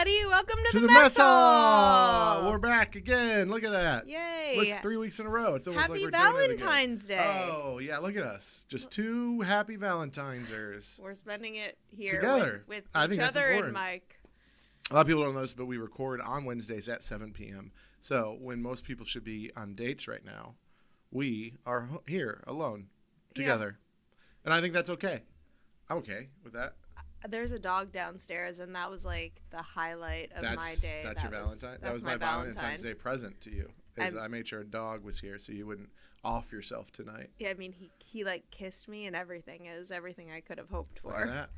everybody. Welcome to the mess mess hall. We're back again. Look at that. Yay. Look, 3 weeks in a row. It's almost Happy like we're doing it again. Valentine's Day. Oh, yeah, look at us. Just two happy Valentinesers. We're spending it here together with I think each that's other important. and Mike. A lot of people don't know this, but we record on Wednesdays at 7 p.m. So when most people should be on dates right now, we are here alone together. Yeah. And I think that's okay. I'm okay with that. There's a dog downstairs, and that was like the highlight of my day. That's your Valentine? That was my Valentine's Day present to you. I made sure a dog was here so you wouldn't off yourself tonight. Yeah, I mean, he like kissed me, and everything is everything I could have hoped for. Look at that.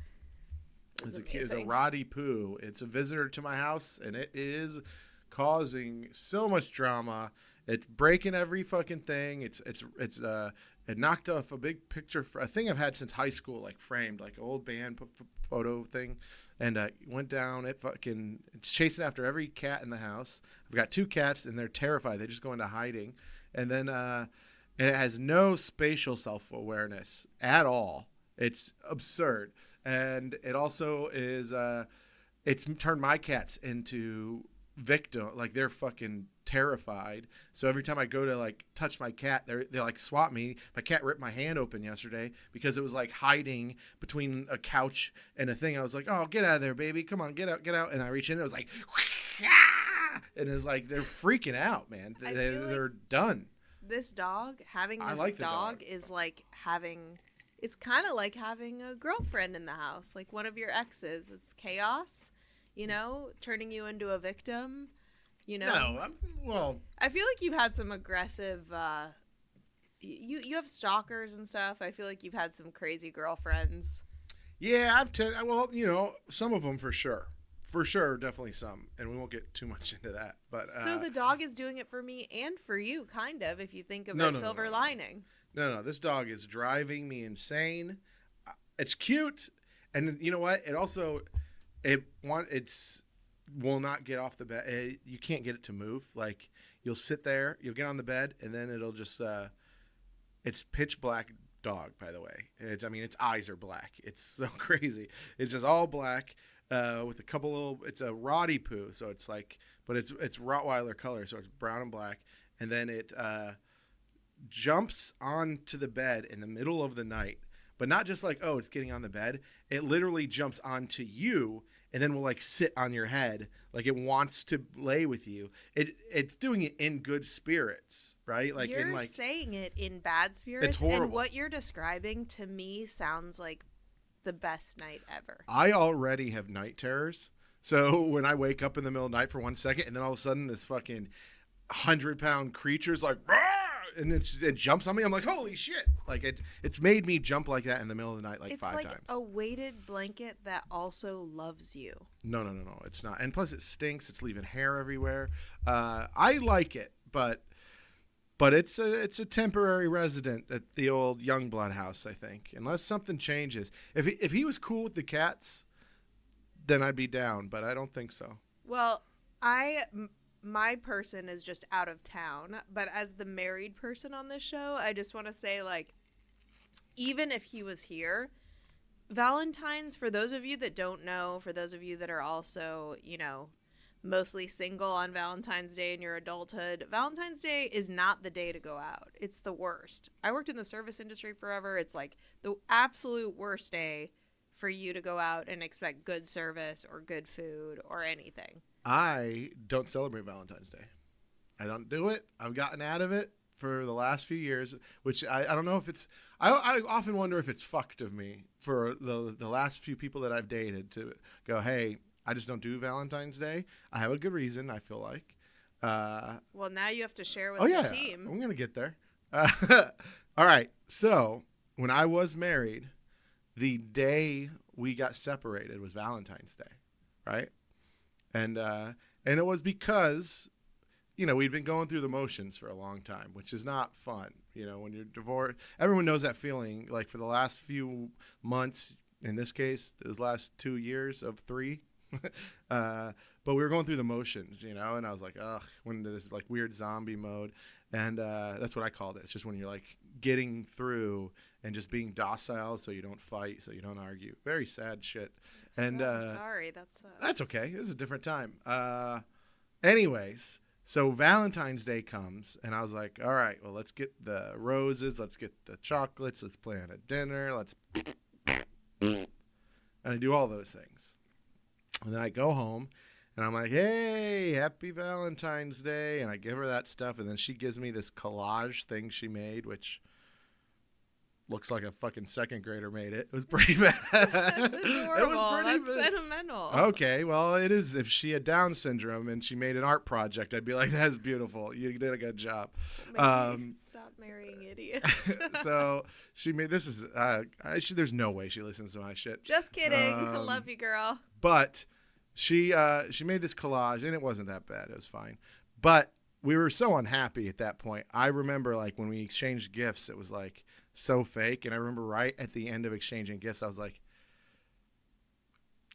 It's a Roddy Poo. It's a visitor to my house, and it is causing so much drama. It's breaking every fucking thing. It knocked off a big picture, a thing I've had since high school, like framed, like an old band photo thing, and went down. It's chasing after every cat in the house. I've got 2 cats, and they're terrified. They just go into hiding, and then it has no spatial self-awareness at all. It's absurd, and it also is. It's turned my cats into victim, like they're fucking terrified. So every time I go to like touch my cat, they like swat me. My cat ripped my hand open yesterday because it was like hiding between a couch and a thing. I was like, "Oh, get out of there, baby! Come on, get out!" And I reach in, it was like, and it was like they're freaking out, man. They're done. This dog, having this dog is like having. It's kind of like having a girlfriend in the house, like one of your exes. It's chaos. Turning you into a victim, No, I feel like you've had some aggressive, you have stalkers and stuff. I feel like you've had some crazy girlfriends. Yeah, some of them for sure. For sure, definitely some. And we won't get too much into that. But so the dog is doing it for me and for you, kind of, if you think of a silver lining. No, this dog is driving me insane. It's cute. And you know what? It also... It will not get off the bed. You can't get it to move. Like you'll sit there, you'll get on the bed, and then it'll just. It's pitch black dog, by the way. Its eyes are black. It's so crazy. It's just all black with a couple little. It's a Roddy Poo, so it's like, but it's Rottweiler color, so it's brown and black, and then it jumps onto the bed in the middle of the night. But not just like, oh, it's getting on the bed. It literally jumps onto you and then will like sit on your head. Like it wants to lay with you. It's doing it in good spirits, right? Like you're saying it in bad spirits. It's horrible. And what you're describing to me sounds like the best night ever. I already have night terrors. So when I wake up in the middle of the night for 1 second and then all of a sudden this fucking 100-pound creature's like, "Rah!" And it jumps on me. I'm like, holy shit. Like it's made me jump like that in the middle of the night like 5 times. It's like a weighted blanket that also loves you. No, it's not. And plus it stinks. It's leaving hair everywhere. I like it, but it's a temporary resident at the old Youngblood house, I think. Unless something changes. If he was cool with the cats, then I'd be down, but I don't think so. Well, my person is just out of town, but as the married person on this show, I just want to say, like, even if he was here, Valentine's, for those of you that don't know, for those of you that are also, mostly single on Valentine's Day in your adulthood, Valentine's Day is not the day to go out. It's the worst. I worked in the service industry forever. It's like the absolute worst day for you to go out and expect good service or good food or anything. I don't celebrate Valentine's Day. I don't do it. I've gotten out of it for the last few years, which I don't know if it's... I often wonder if it's fucked of me for the last few people that I've dated to go, hey, I just don't do Valentine's Day. I have a good reason, I feel like. Well, now you have to share with the team. I'm going to get there. All right. So when I was married, the day we got separated was Valentine's Day, right? And it was because, we'd been going through the motions for a long time, which is not fun. When you're divorced, everyone knows that feeling. Like for the last few months, in this case, the last 2 years of 3, But we were going through the motions, you know, and I was like, ugh, went into this like weird zombie mode. And that's what I called it. It's just when you're like getting through and just being docile so you don't fight, so you don't argue. Very sad shit. And sorry, that's okay. This is a different time. Anyways, so Valentine's Day comes, and I was like, all right, well, let's get the roses, let's get the chocolates, let's plan a dinner, let's and I do all those things. And then I go home, and I'm like, hey, happy Valentine's Day. And I give her that stuff, and then she gives me this collage thing she made, which looks like a fucking second grader made it. It was pretty bad. That's adorable. It was pretty That's sentimental. Okay, well, it is. If she had Down syndrome and she made an art project, I'd be like, that's beautiful. You did a good job. Stop marrying idiots. So she made this is there's no way she listens to my shit. Just kidding. I love you, girl. But she made this collage, and it wasn't that bad. It was fine. But we were so unhappy at that point. I remember like when we exchanged gifts, it was like so fake. And I remember right at the end of exchanging gifts, I was like,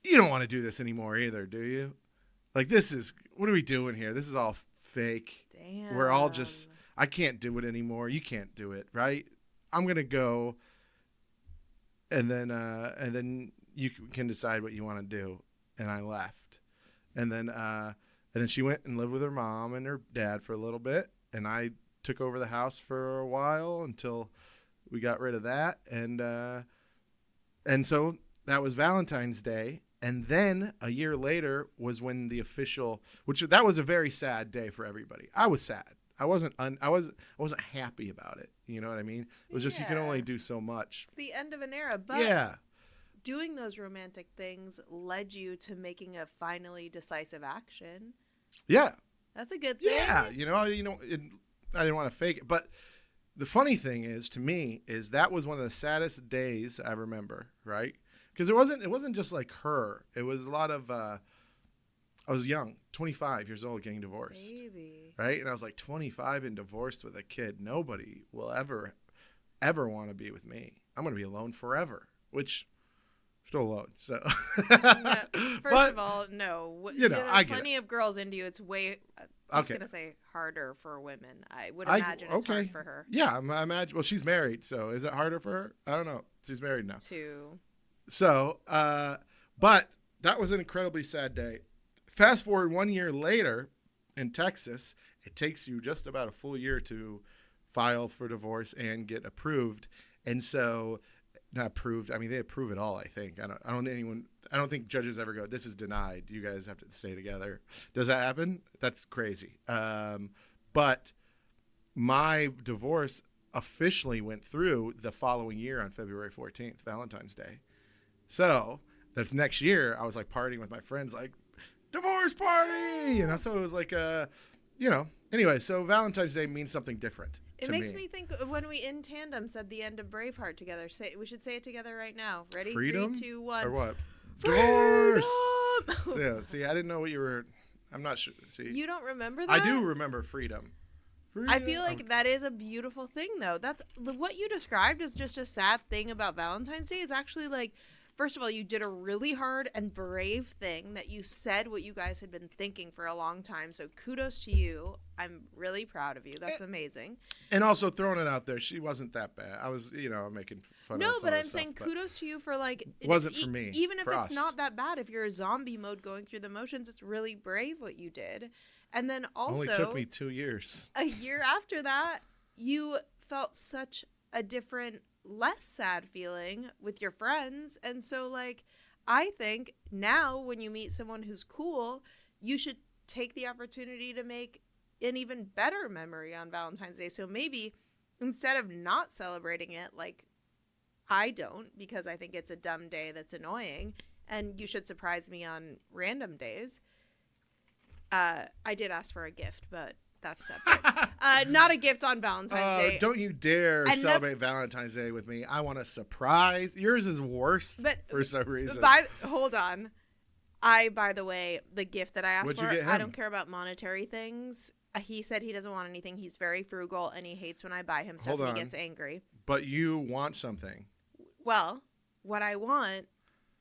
you don't want to do this anymore either, do you? Like, what are we doing here? This is all fake. Damn. We're all just, I can't do it anymore. You can't do it, right? I'm going to go. And then you can decide what you want to do. And I left. And then she went and lived with her mom and her dad for a little bit. And I took over the house for a while until we got rid of that. And so that was Valentine's Day. And then a year later was when the official, that was a very sad day for everybody. I was sad. I wasn't happy about it. You know what I mean? It was just, you can only do so much. It's the end of an era, but yeah. Doing those romantic things led you to making a finally decisive action. Yeah. That's a good thing. Yeah. I didn't want to fake it. But the funny thing is, to me, is that was one of the saddest days I remember, right? Because it wasn't just like her. It was a lot of, I was young, 25 years old, getting divorced. Baby. Right? And I was like 25 and divorced with a kid. Nobody will ever want to be with me. I'm going to be alone forever, which still alone. So, first of all, no. I get plenty of girls into you. It's way. I was gonna say harder for women. I would imagine it's hard for her. Yeah, I imagine. Well, she's married, so is it harder for her? I don't know. She's married now. Too. So, but that was an incredibly sad day. Fast forward 1 year later, in Texas, it takes you just about a full year to file for divorce and get approved, and so. Not approved. I mean, they approve it all. I think. I don't think judges ever go, this is denied. You guys have to stay together. Does that happen? That's crazy. But my divorce officially went through the following year on February 14th, Valentine's Day. So the next year, I was like partying with my friends, like divorce party. So it was like Anyway, so Valentine's Day means something different. It makes me think of when we in tandem said the end of Braveheart together. We should say it together right now. Ready? Freedom? 3, 2, 1. Or what? Freedom! Divorce! See, I didn't know what you were... I'm not sure. See, you don't remember that? I do remember freedom. I feel like that is a beautiful thing, though. That's what you described as just a sad thing about Valentine's Day. It's actually like... First of all, you did a really hard and brave thing that you said what you guys had been thinking for a long time. So kudos to you. I'm really proud of you. That's amazing. And also throwing it out there, she wasn't that bad. I was, making fun of her. No, but I'm saying kudos to you for like... It wasn't for me. Even if it's not that bad, if you're a zombie mode going through the motions, it's really brave what you did. And then also... It only took me 2 years. A year after that, you felt such a different... less sad feeling with your friends. And so I think now when you meet someone who's cool, you should take the opportunity to make an even better memory on Valentine's Day. So maybe instead of not celebrating it, like I don't, because I think it's a dumb day that's annoying and you should surprise me on random days. I did ask for a gift, but that's separate. Not a gift on Valentine's Day. Don't you dare celebrate Valentine's Day with me. I want a surprise. Yours is worse for some reason. Hold on. By the way, the gift that I asked for, I don't care about monetary things. He said he doesn't want anything. He's very frugal, and he hates when I buy him stuff and he gets angry. But you want something. Well, what I want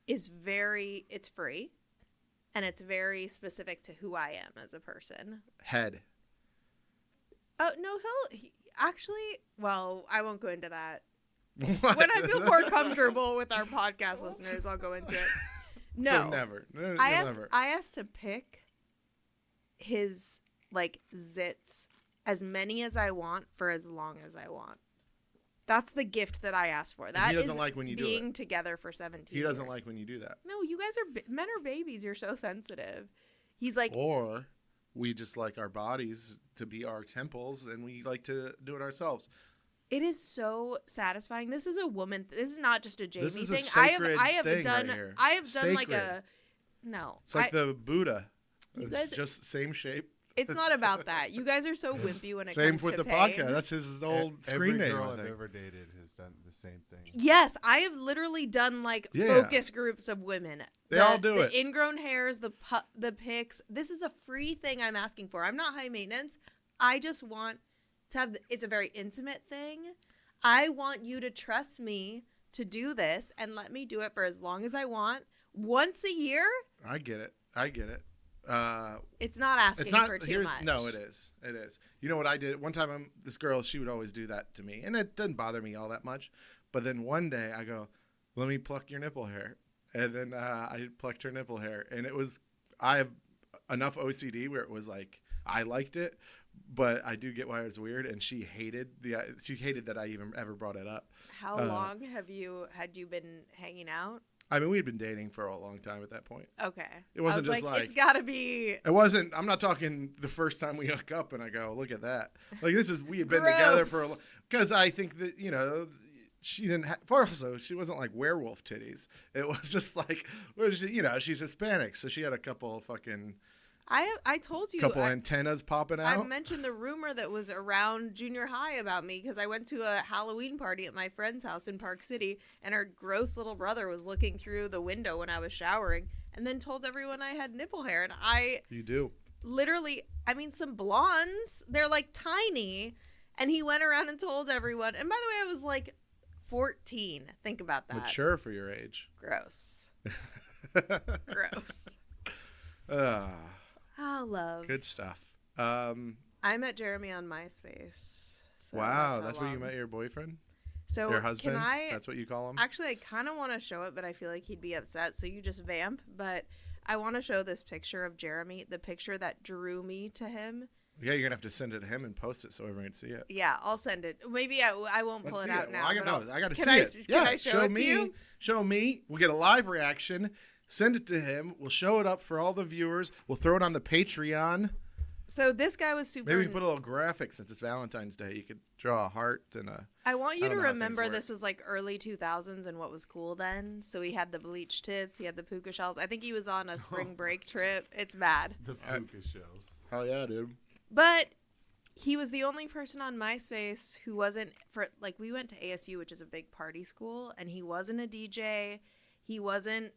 is it's free. and it's very specific to who I am as a person. Head. Oh, no, actually, well, I won't go into that. What? When I feel more comfortable with our podcast listeners, I'll go into it. No. So never. No, never. I asked to pick his, like, zits, as many as I want for as long as I want. That's the gift that I asked for. That he doesn't is like when you being do it. together for 17 He doesn't years. like when you do that. No, you guys are, men are babies. You're so sensitive. He's like, Or we just like our bodies to be our temples, and we like to do it ourselves. it is so satisfying. This is a woman. This is not just a Jamie This is a thing. sacred I have thing done. right here. I have done like Sacred. a. No, It's like the Buddha. You It's guys- just same shape. it's not about that. You guys are so wimpy when it Same comes with to the pain. podcast. That's his old Every screen name. girl I I've think. ever dated has done the same thing. Yes, I have literally done like Yeah. focus groups of women. They all do it. The ingrown hairs, the pics. This is a free thing I'm asking for. I'm not high maintenance. I just want to have. It's a very intimate thing. I want you to trust me to do this and let me do it for as long as I want. Once a year, I get it. it's not asking It's not for too much. No, it is. It is. You know what I did? One time, this girl, she would always do that to me, and it doesn't bother me all that much. But then one day, I go, "Let me pluck your nipple hair," and then I plucked her nipple hair, and I have enough OCD where it was like I liked it, but I do get why it's weird, and she hated that I even ever brought it up. How long had you been hanging out? I mean, we had been dating for a long time at that point. Okay. It wasn't I was just like it's got to be. It wasn't. I'm not talking the first time we hook up and I go, look at that. Like we had been together for because I think that she didn't. Also, she wasn't like werewolf titties. It was just like she's Hispanic, so she had a couple fucking. I told you. Couple antennas popping out. I mentioned the rumor that was around junior high about me because I went to a Halloween party at my friend's house in Park City, and her gross little brother was looking through the window when I was showering, and then told everyone I had nipple hair. And You do. Literally, I mean, some blondes, they're like tiny, and he went around and told everyone. And by the way, I was like 14. Think about that. Mature for your age. Gross. Gross. Oh, love. Good stuff. I met Jeremy on MySpace. So wow, that's where you met your boyfriend? So Your husband? Can I? That's what you call him? Actually, I kind of want to show it, but I feel like he'd be upset. So you just vamp. But I want to show this picture of Jeremy, the picture that drew me to him. Yeah, you're gonna have to send it to him and post it so everyone can see it. Yeah, I'll send it. Maybe I won't pull it out now. Well, I got to see Can I it. Yeah, show it me. to you? Show me. We'll get a live reaction. Send it to him. We'll show it up for all the viewers. We'll throw it on the Patreon. So this guy was super. Maybe we can put a little graphic since it's Valentine's Day. You could draw a heart and a. I want you I to don't know how remember things work. this was like early 2000s and what was cool then. So he had the bleach tips. He had the puka shells. I think he was on a spring break trip. It's bad. The puka shells. Oh yeah, dude. But he was the only person on MySpace who wasn't we went to ASU, which is a big party school, and he wasn't a DJ. He wasn't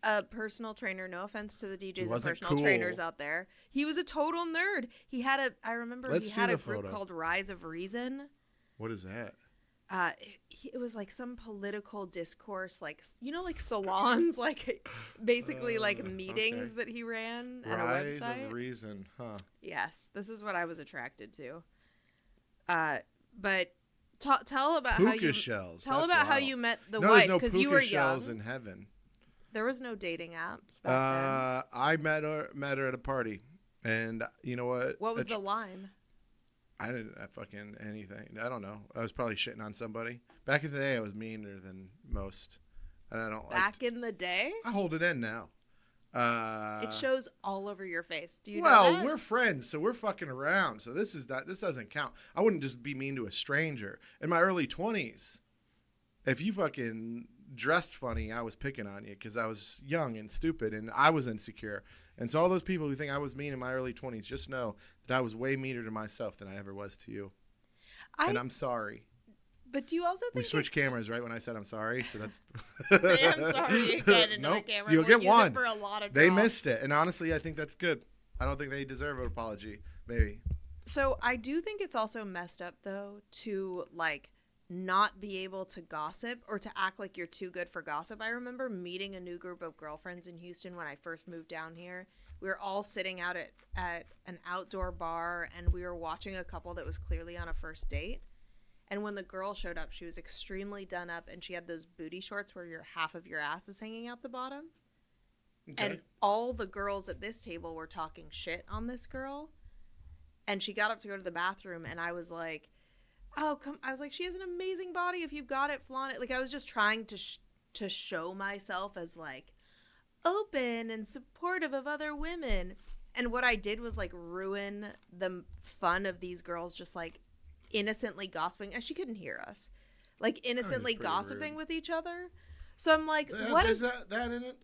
a personal trainer. No offense to the DJs and personal trainers out there. He was a total nerd. He had I remember Let's he had see a the group photo. called Rise of Reason. What is that? It was like some political discourse, like salons, like basically like meetings okay. that he ran at Rise a website. of Reason, huh? Yes, this is what I was attracted to. But tell about Puka how you shells. tell That's about how wild. you met the No, wife there's no because puka you were shells young. in heaven. There was no dating apps back I met her at a party, and you know what? then. What was the line? I didn't fucking anything. I don't know. I was probably shitting on somebody. Back in the day, I was meaner than most, and I don't Back in the day? I hold it in now. It shows all over your face. Do you know Well, that? we're friends, so we're fucking around. So this doesn't count. I wouldn't just be mean to a stranger. In my early 20s, if you fucking dressed funny, I was picking on you because I was young and stupid and I was insecure. And so all those people who think I was mean in my early 20s, just know that I was way meaner to myself than I ever was to you. And I'm sorry. But do you also think We switched cameras, right, when I said I'm sorry? So that's... Say I'm sorry again into Nope, the camera. you'll We'll get use one. It for a lot of They drops. missed it. And honestly, I think that's good. I don't think they deserve an apology. Maybe. So I do think it's also messed up, though, to, like, not be able to gossip or to act like you're too good for gossip. I remember meeting a new group of girlfriends in Houston when I first moved down here. We were all sitting out at an outdoor bar, and we were watching a couple that was clearly on a first date. And when the girl showed up, she was extremely done up, and she had those booty shorts where half of your ass is hanging out the bottom. Okay. And all the girls at this table were talking shit on this girl. And she got up to go to the bathroom, and I was like, oh, come. I was like, she has an amazing body. If you've got it, flaunt it. Like, I was just trying to show myself as, like, open and supportive of other women. And what I did was, like, ruin the fun of these girls just, like, innocently gossiping. She couldn't hear us. Like, innocently gossiping with each other. So I'm like, what is that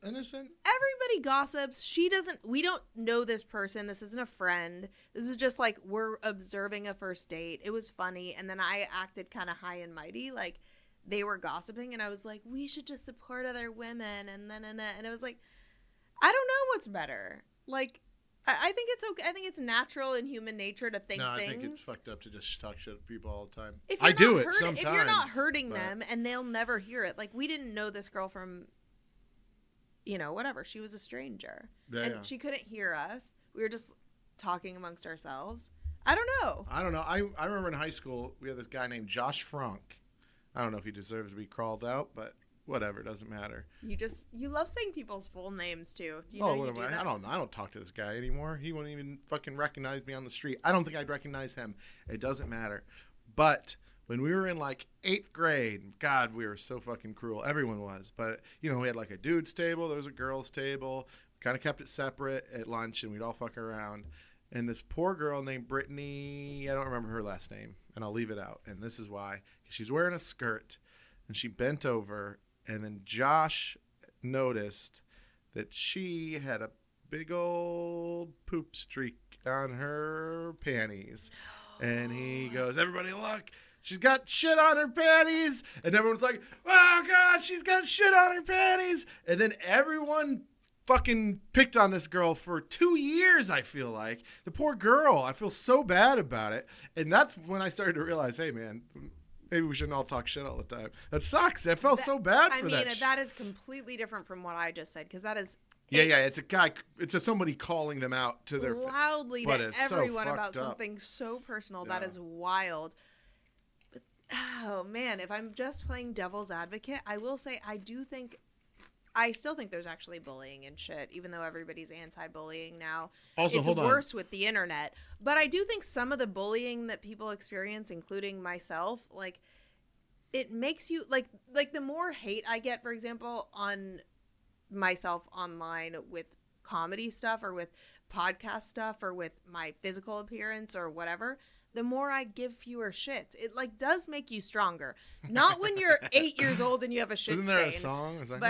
innocent? Everybody gossips. We don't know this person. This isn't a friend. This is just like, we're observing a first date. It was funny. And then I acted kind of high and mighty. Like, they were gossiping. And I was like, we should just support other women. And then, and it was like, I don't know what's better. Like, I think it's okay. I think it's natural in human nature to think things. No, I think it's fucked up to just talk shit to people all the time. I do it sometimes. If you're not hurting them and they'll never hear it. Like, we didn't know this girl from, whatever. She was a stranger. Yeah, and she couldn't hear us. We were just talking amongst ourselves. I don't know. I remember in high school, we had this guy named Josh Frank. I don't know if he deserves to be crawled out, but whatever, doesn't matter. You love saying people's full names too. Do you know you do that? I don't talk to this guy anymore. He won't even fucking recognize me on the street. I don't think I'd recognize him. It doesn't matter. But when we were in like 8th grade, God, we were so fucking cruel. Everyone was. But we had like a dude's table, there was a girl's table. We kind of kept it separate at lunch, and we'd all fuck around. And this poor girl named Brittany, I don't remember her last name, and I'll leave it out. And this is why. She's wearing a skirt, and she bent over. And then Josh noticed that she had a big old poop streak on her panties. And he goes, everybody look, she's got shit on her panties. And everyone's like, oh, God, she's got shit on her panties. And then everyone fucking picked on this girl for 2 years, I feel like. The poor girl. I feel so bad about it. And that's when I started to realize, hey, man, maybe we shouldn't all talk shit all the time. That sucks. I felt so bad for that. That is completely different from what I just said, because that is... Yeah, it's a guy... It's somebody calling them out to their... Loudly to everyone about something so personal. Yeah. That is wild. But, oh, man, if I'm just playing devil's advocate, I will say I still think there's actually bullying and shit, even though everybody's anti-bullying now. Also, it's worse with the internet. But I do think some of the bullying that people experience, including myself, like, it makes you, like the more hate I get, for example, on myself online with comedy stuff or with podcast stuff or with my physical appearance or whatever, the more I give fewer shits. It does make you stronger. Not when you're 8 years old and you have a shit stain. Isn't there a song? It's like, but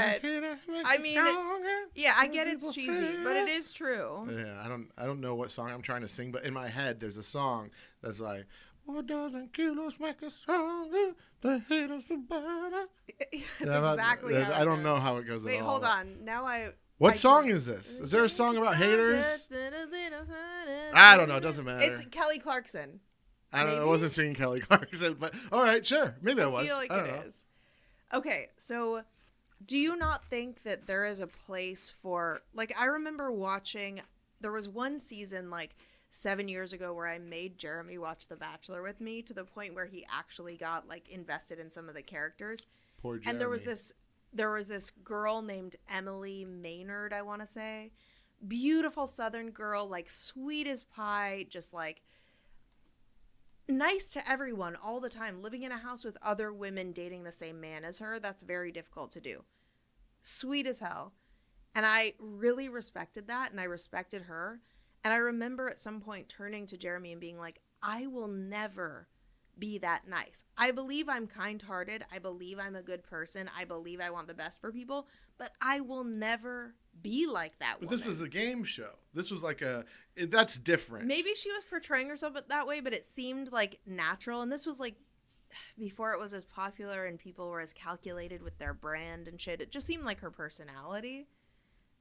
I mean, I get it's cheesy, but it is true. Yeah, I don't know what song I'm trying to sing, but in my head there's a song that's like, what doesn't kill us make us stronger? The hate us better. It's exactly how I don't know how it goes at all. Wait, hold on. Now What song is this? Is there a song about haters? I don't know. It doesn't matter. It's Kelly Clarkson. I don't know. I wasn't singing Kelly Clarkson, but all right, sure. Maybe I was. I feel like it is. Okay, so do you not think that there is a place for, like, I remember watching, there was one season, like, 7 years ago where I made Jeremy watch The Bachelor with me to the point where he actually got, like, invested in some of the characters. Poor Jeremy. And there was this girl named Emily Maynard, I want to say. Beautiful Southern girl, like, sweet as pie, just, like, nice to everyone all the time, living in a house with other women dating the same man as her. That's very difficult to do. Sweet as hell. And I really respected that, and I respected her. And I remember at some point turning to Jeremy and being like, I will never be that nice. I believe I'm kind-hearted. I believe I'm a good person. I believe I want the best for people. But I will never be like that woman. But this was a game show. This was like that's different. Maybe she was portraying herself that way, but it seemed like natural. And this was like before it was as popular and people were as calculated with their brand and shit. It just seemed like her personality.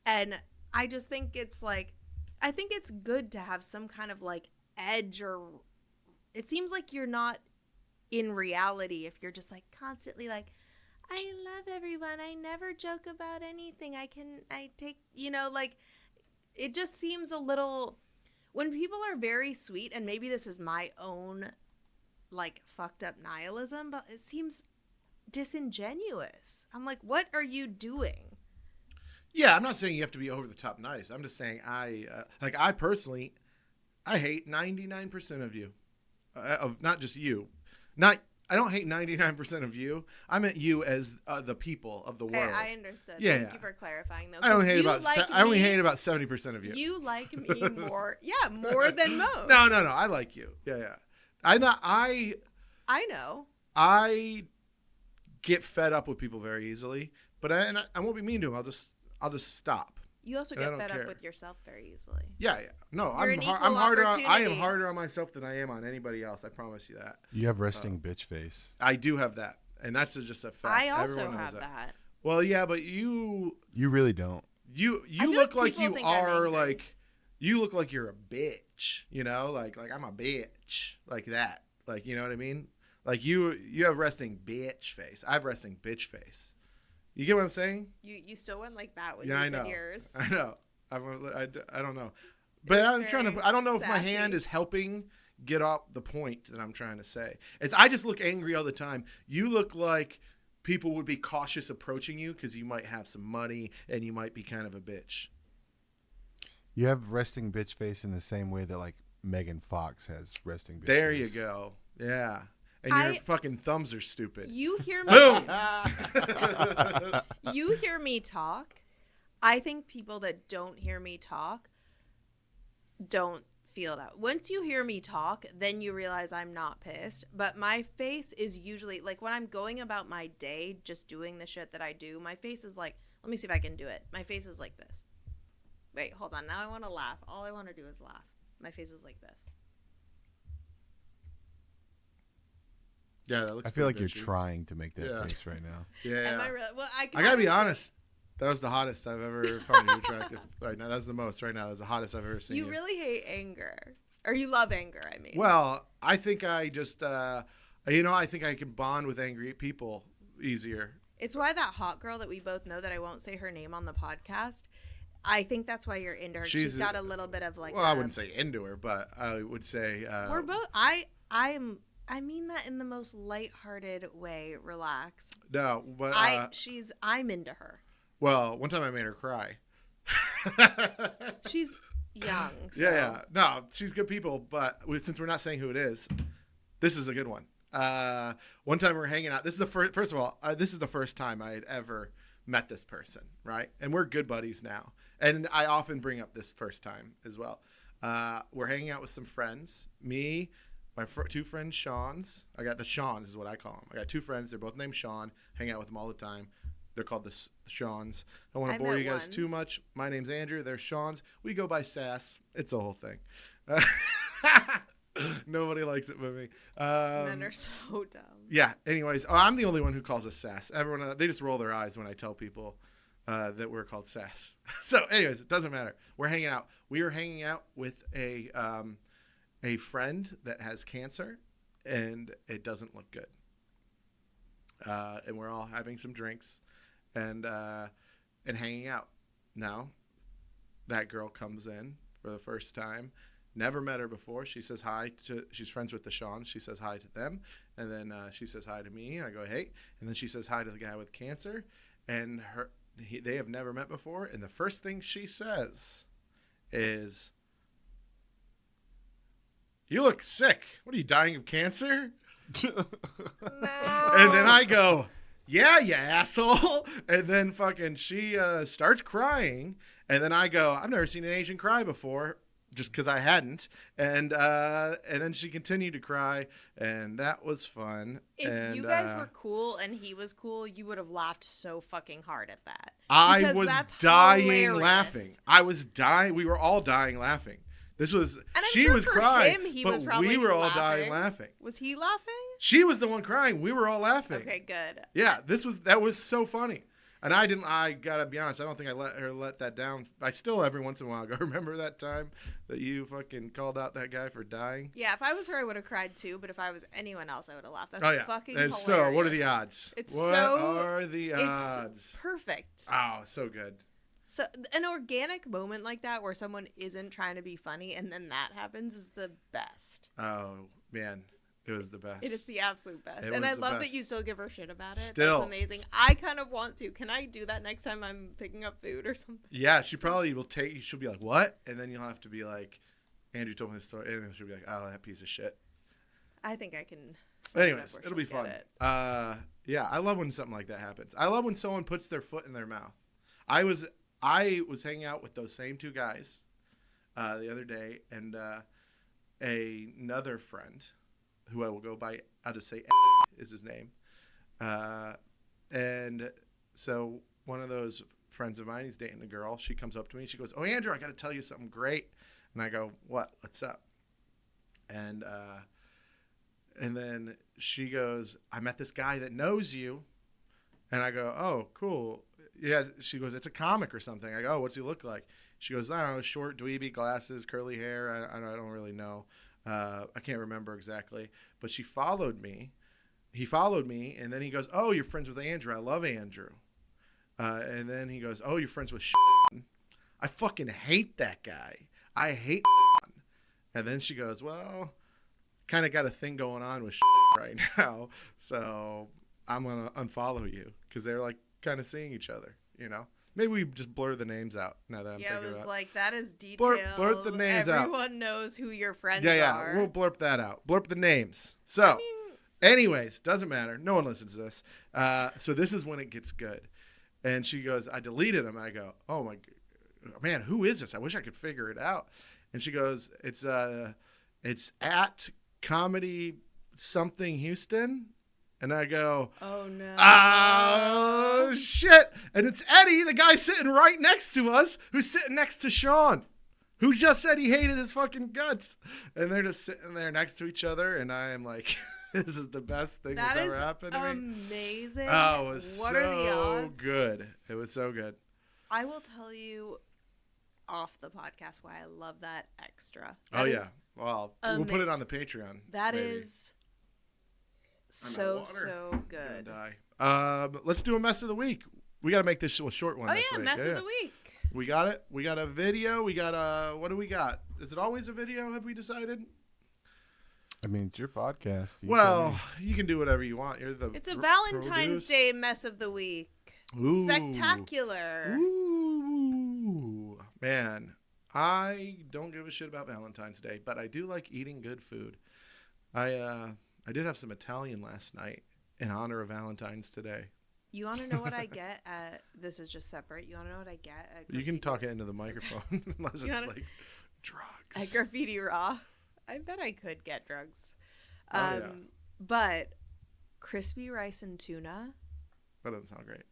And I just think it's like, I think it's good to have some kind of like edge, or it seems like you're not in reality, if you're just like constantly like, I love everyone, I never joke about anything, I take, like, it just seems a little, when people are very sweet, and maybe this is my own like fucked up nihilism, but it seems disingenuous. I'm like, what are you doing? Yeah, I'm not saying you have to be over the top nice. I'm just saying I personally, I hate 99% of you, of not just you, I don't hate 99% of you. I meant you as the people of the world. I understood. Yeah, Thank you for clarifying, though. I only hate about 70% of you. You like me more, more than most. No. I like you. Yeah. I know. I get fed up with people very easily, but I won't be mean to them. I'll just stop. You also get fed up with yourself very easily. Yeah. No, I am harder on myself than I am on anybody else. I promise you that. You have resting bitch face. I do have that, and that's just a fact. I also have that. Well, yeah, but you really don't. You look like you are like, you look like you're a bitch. Like I'm a bitch, like that. Like, you know what I mean? Like you have resting bitch face. I have resting bitch face. You get what I'm saying? You still went like that with yours. I know. I don't know. But I don't know if my hand is helping get off the point that I'm trying to say. I just look angry all the time. You look like people would be cautious approaching you because you might have some money and you might be kind of a bitch. You have resting bitch face in the same way that like Megan Fox has resting bitch there face. You go. Yeah. And your fucking thumbs are stupid. You hear me? Boom! You hear me talk. I think people that don't hear me talk don't feel that. Once you hear me talk, then you realize I'm not pissed. But my face is usually, like when I'm going about my day, just doing the shit that I do, my face is like, let me see if I can do it. My face is like this. Wait, hold on. Now I want to laugh. All I want to do is laugh. My face is like this. Yeah, that looks. I feel like you're trying to make that face right now. Yeah. Am I really? Well, I gotta be honest. That was the hottest I've ever found you attractive. Right now, that's the most. Right now, that's the hottest I've ever seen. You really hate anger, or you love anger. I mean. Well, I think I just, I think I can bond with angry people easier. It's why that hot girl that we both know, that I won't say her name on the podcast, I think that's why you're into her. She's got a little bit of like. Well, I wouldn't say into her, but I would say. We're both. I mean that in the most lighthearted way. Relax. No, but I'm into her. Well, one time I made her cry. She's young. So. Yeah. No, she's good people, but since we're not saying who it is, this is a good one. One time we were hanging out. This is the first. First of all, this is the first time I had ever met this person, right? And we're good buddies now. And I often bring up this first time as well. We're hanging out with some friends. Me. My two friends, Sean's. I got the Sean's is what I call them. I got two friends. They're both named Sean. Hang out with them all the time. They're called the Sean's. I don't want to bore you guys too much. My name's Andrew. They're Sean's. We go by Sass. It's a whole thing. Nobody likes it but me. Men are so dumb. Yeah. Anyways, I'm the only one who calls us Sass. Everyone, they just roll their eyes when I tell people that we're called Sass. So anyways, it doesn't matter. We're hanging out. We are hanging out with a friend that has cancer, and it doesn't look good. And we're all having some drinks and hanging out. Now, that girl comes in for the first time. Never met her before. She says hi she's friends with the Sean. She says hi to them. And then she says hi to me. I go, hey. And then she says hi to the guy with cancer. And they have never met before. And the first thing she says is, you look sick. What are you, dying of cancer? No. And then I go, yeah, you asshole. And then fucking she starts crying. And then I go, I've never seen an Asian cry before, just because I hadn't. And then she continued to cry, and that was fun. If you guys were cool and he was cool, you would have laughed so fucking hard at that. I was dying hilarious. laughing. I was dying. We were all dying laughing. This was, she sure was crying, but we were all dying laughing. Was he laughing? She was the one crying. We were all laughing. Okay, good. Yeah, that was so funny. And I gotta be honest, I don't think I let that down. I still every once in a while go, remember that time that you fucking called out that guy for dying? Yeah, if I was her, I would have cried too. But if I was anyone else, I would have laughed. That's fucking and hilarious. So, what are the odds? What are the odds? It's perfect. Oh, so good. So an organic moment like that where someone isn't trying to be funny and then that happens is the best. Oh, man. It was the best. It is the absolute best. And I love that you still give her shit about it. Still. That's amazing. I kind of want to. Can I do that next time I'm picking up food or something? Yeah, she probably will she'll be like, what? And then you'll have to be like, Andrew told me this story. And then she'll be like, oh, that piece of shit. I think I can. Anyways, it'll be fun. Yeah, I love when something like that happens. I love when someone puts their foot in their mouth. I was hanging out with those same two guys the other day, and another friend who I will go by, I'll just say is his name. And so one of those friends of mine, he's dating a girl. She comes up to me. She goes, oh, Andrew, I got to tell you something great. And I go, what? What's up? And then she goes, I met this guy that knows you. And I go, oh, cool. Yeah. She goes, it's a comic or something. I go, oh, what's he look like? She goes, I don't know, short, dweeby, glasses, curly hair. I don't really know. I can't remember exactly, but she followed me. He followed me, and then he goes, oh, you're friends with Andrew. I love Andrew. And then he goes, oh, you're friends with I fucking hate that guy. I hate And then she goes, well, kind of got a thing going on with right now, so I'm going to unfollow you because they're like kind of seeing each other, you know? Maybe we just blur the names out now that I'm thinking about it. Yeah, it was like, that is detailed. Blurp the names out. Everyone knows who your friends are. Yeah, we'll blurp that out. Blurp the names. So, anyways, doesn't matter. No one listens to this. So this is when it gets good. And she goes, I deleted him. I go, oh my man, who is this? I wish I could figure it out. And she goes, it's at comedy something Houston. And I go, oh no. Oh shit. And it's Eddie, the guy sitting right next to us, who's sitting next to Sean, who just said he hated his fucking guts. And they're just sitting there next to each other. And I am like, this is the best thing that's ever happened to me. Amazing. Oh, it was what are the odds? Good. It was so good. I will tell you off the podcast why I love that extra. Yeah. Well, we'll put it on the Patreon. That is so good. Let's do a mess of the week. We got to make this a short one. This week. Mess of the week. We got it. We got a video. We got a. What do we got? Is it always a video? Have we decided? I mean, it's your podcast. You can do whatever you want. It's a Valentine's Day mess of the week. Ooh. Spectacular. Ooh, man. I don't give a shit about Valentine's Day, but I do like eating good food. I did have some Italian last night in honor of Valentine's today. You want to know what I get at... This is just separate. You want to know what I get at... You can talk it into the microphone unless it's like drugs. At Graffiti Raw. I bet I could get drugs. Yeah. But crispy rice and tuna... That doesn't sound great.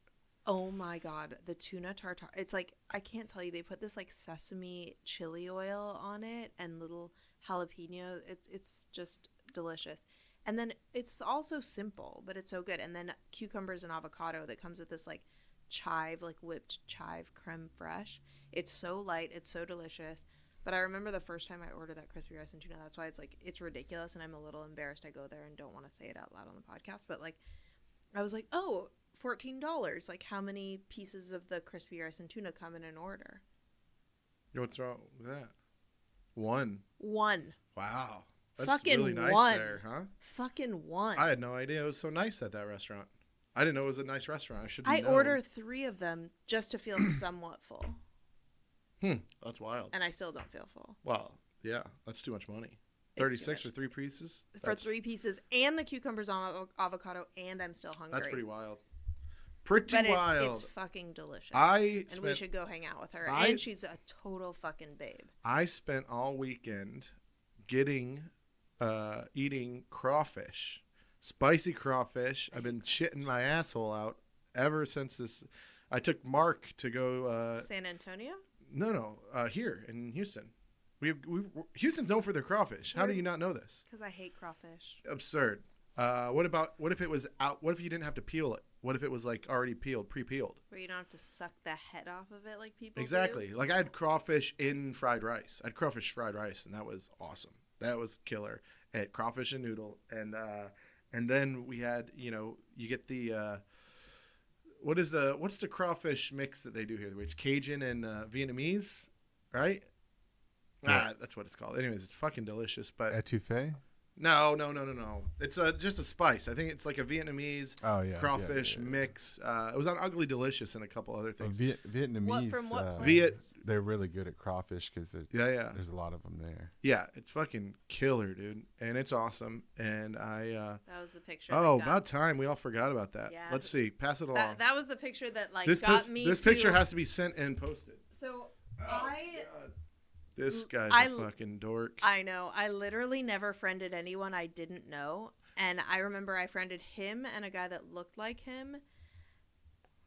Oh my god. The tuna tartare. It's like... I can't tell you. They put this like sesame chili oil on it and little jalapeno. It's just delicious. And then it's also simple, but it's so good. And then cucumbers and avocado that comes with this like chive, like whipped chive creme fraiche. It's so light. It's so delicious. But I remember the first time I ordered that crispy rice and tuna. That's why it's ridiculous. And I'm a little embarrassed I go there and don't want to say it out loud on the podcast. But like, I was like, oh, $14. Like, how many pieces of the crispy rice and tuna come in an order? What's wrong with that? One. Wow. That's fucking really nice one. There, huh? Fucking one. I had no idea it was so nice at that restaurant. I didn't know it was a nice restaurant. I ordered 3 of them just to feel somewhat full. That's wild. And I still don't feel full. Well, yeah, that's too much money. 36 for 3 pieces? For 3 pieces and the cucumbers on avocado, and I'm still hungry. That's pretty wild. Wild. It's fucking delicious. We should go hang out with her. And she's a total fucking babe. I spent all weekend eating crawfish, spicy crawfish. I've been shitting my asshole out ever since this. I took Mark to go. San Antonio? No, here in Houston. Houston's known for their crawfish. How do you not know this? Because I hate crawfish. Absurd. What if it was out? What if you didn't have to peel it? What if it was like already peeled, pre-peeled? Where you don't have to suck the head off of it like people Exactly. do. Like I had crawfish in fried rice. I had crawfish fried rice, and that was awesome. That was killer. I had crawfish and noodle, and then we had you get the what's the crawfish mix that they do here? It's Cajun and Vietnamese, right? Yeah. That's what it's called. Anyways, it's fucking delicious. But Etouffee? no. It's just a spice. I think it's like a Vietnamese crawfish yeah. mix. It was on Ugly Delicious and a couple other things. Vietnamese. What they're really good at crawfish because there's a lot of them there. Yeah, it's fucking killer, dude, and it's awesome. And that was the picture. Oh, about time. We all forgot about that. Yeah. Let's see. Pass it along. That was the picture that This me. This picture has to be sent and posted. So God. This guy's a fucking dork. I know. I literally never friended anyone I didn't know. And I remember I friended him and a guy that looked like him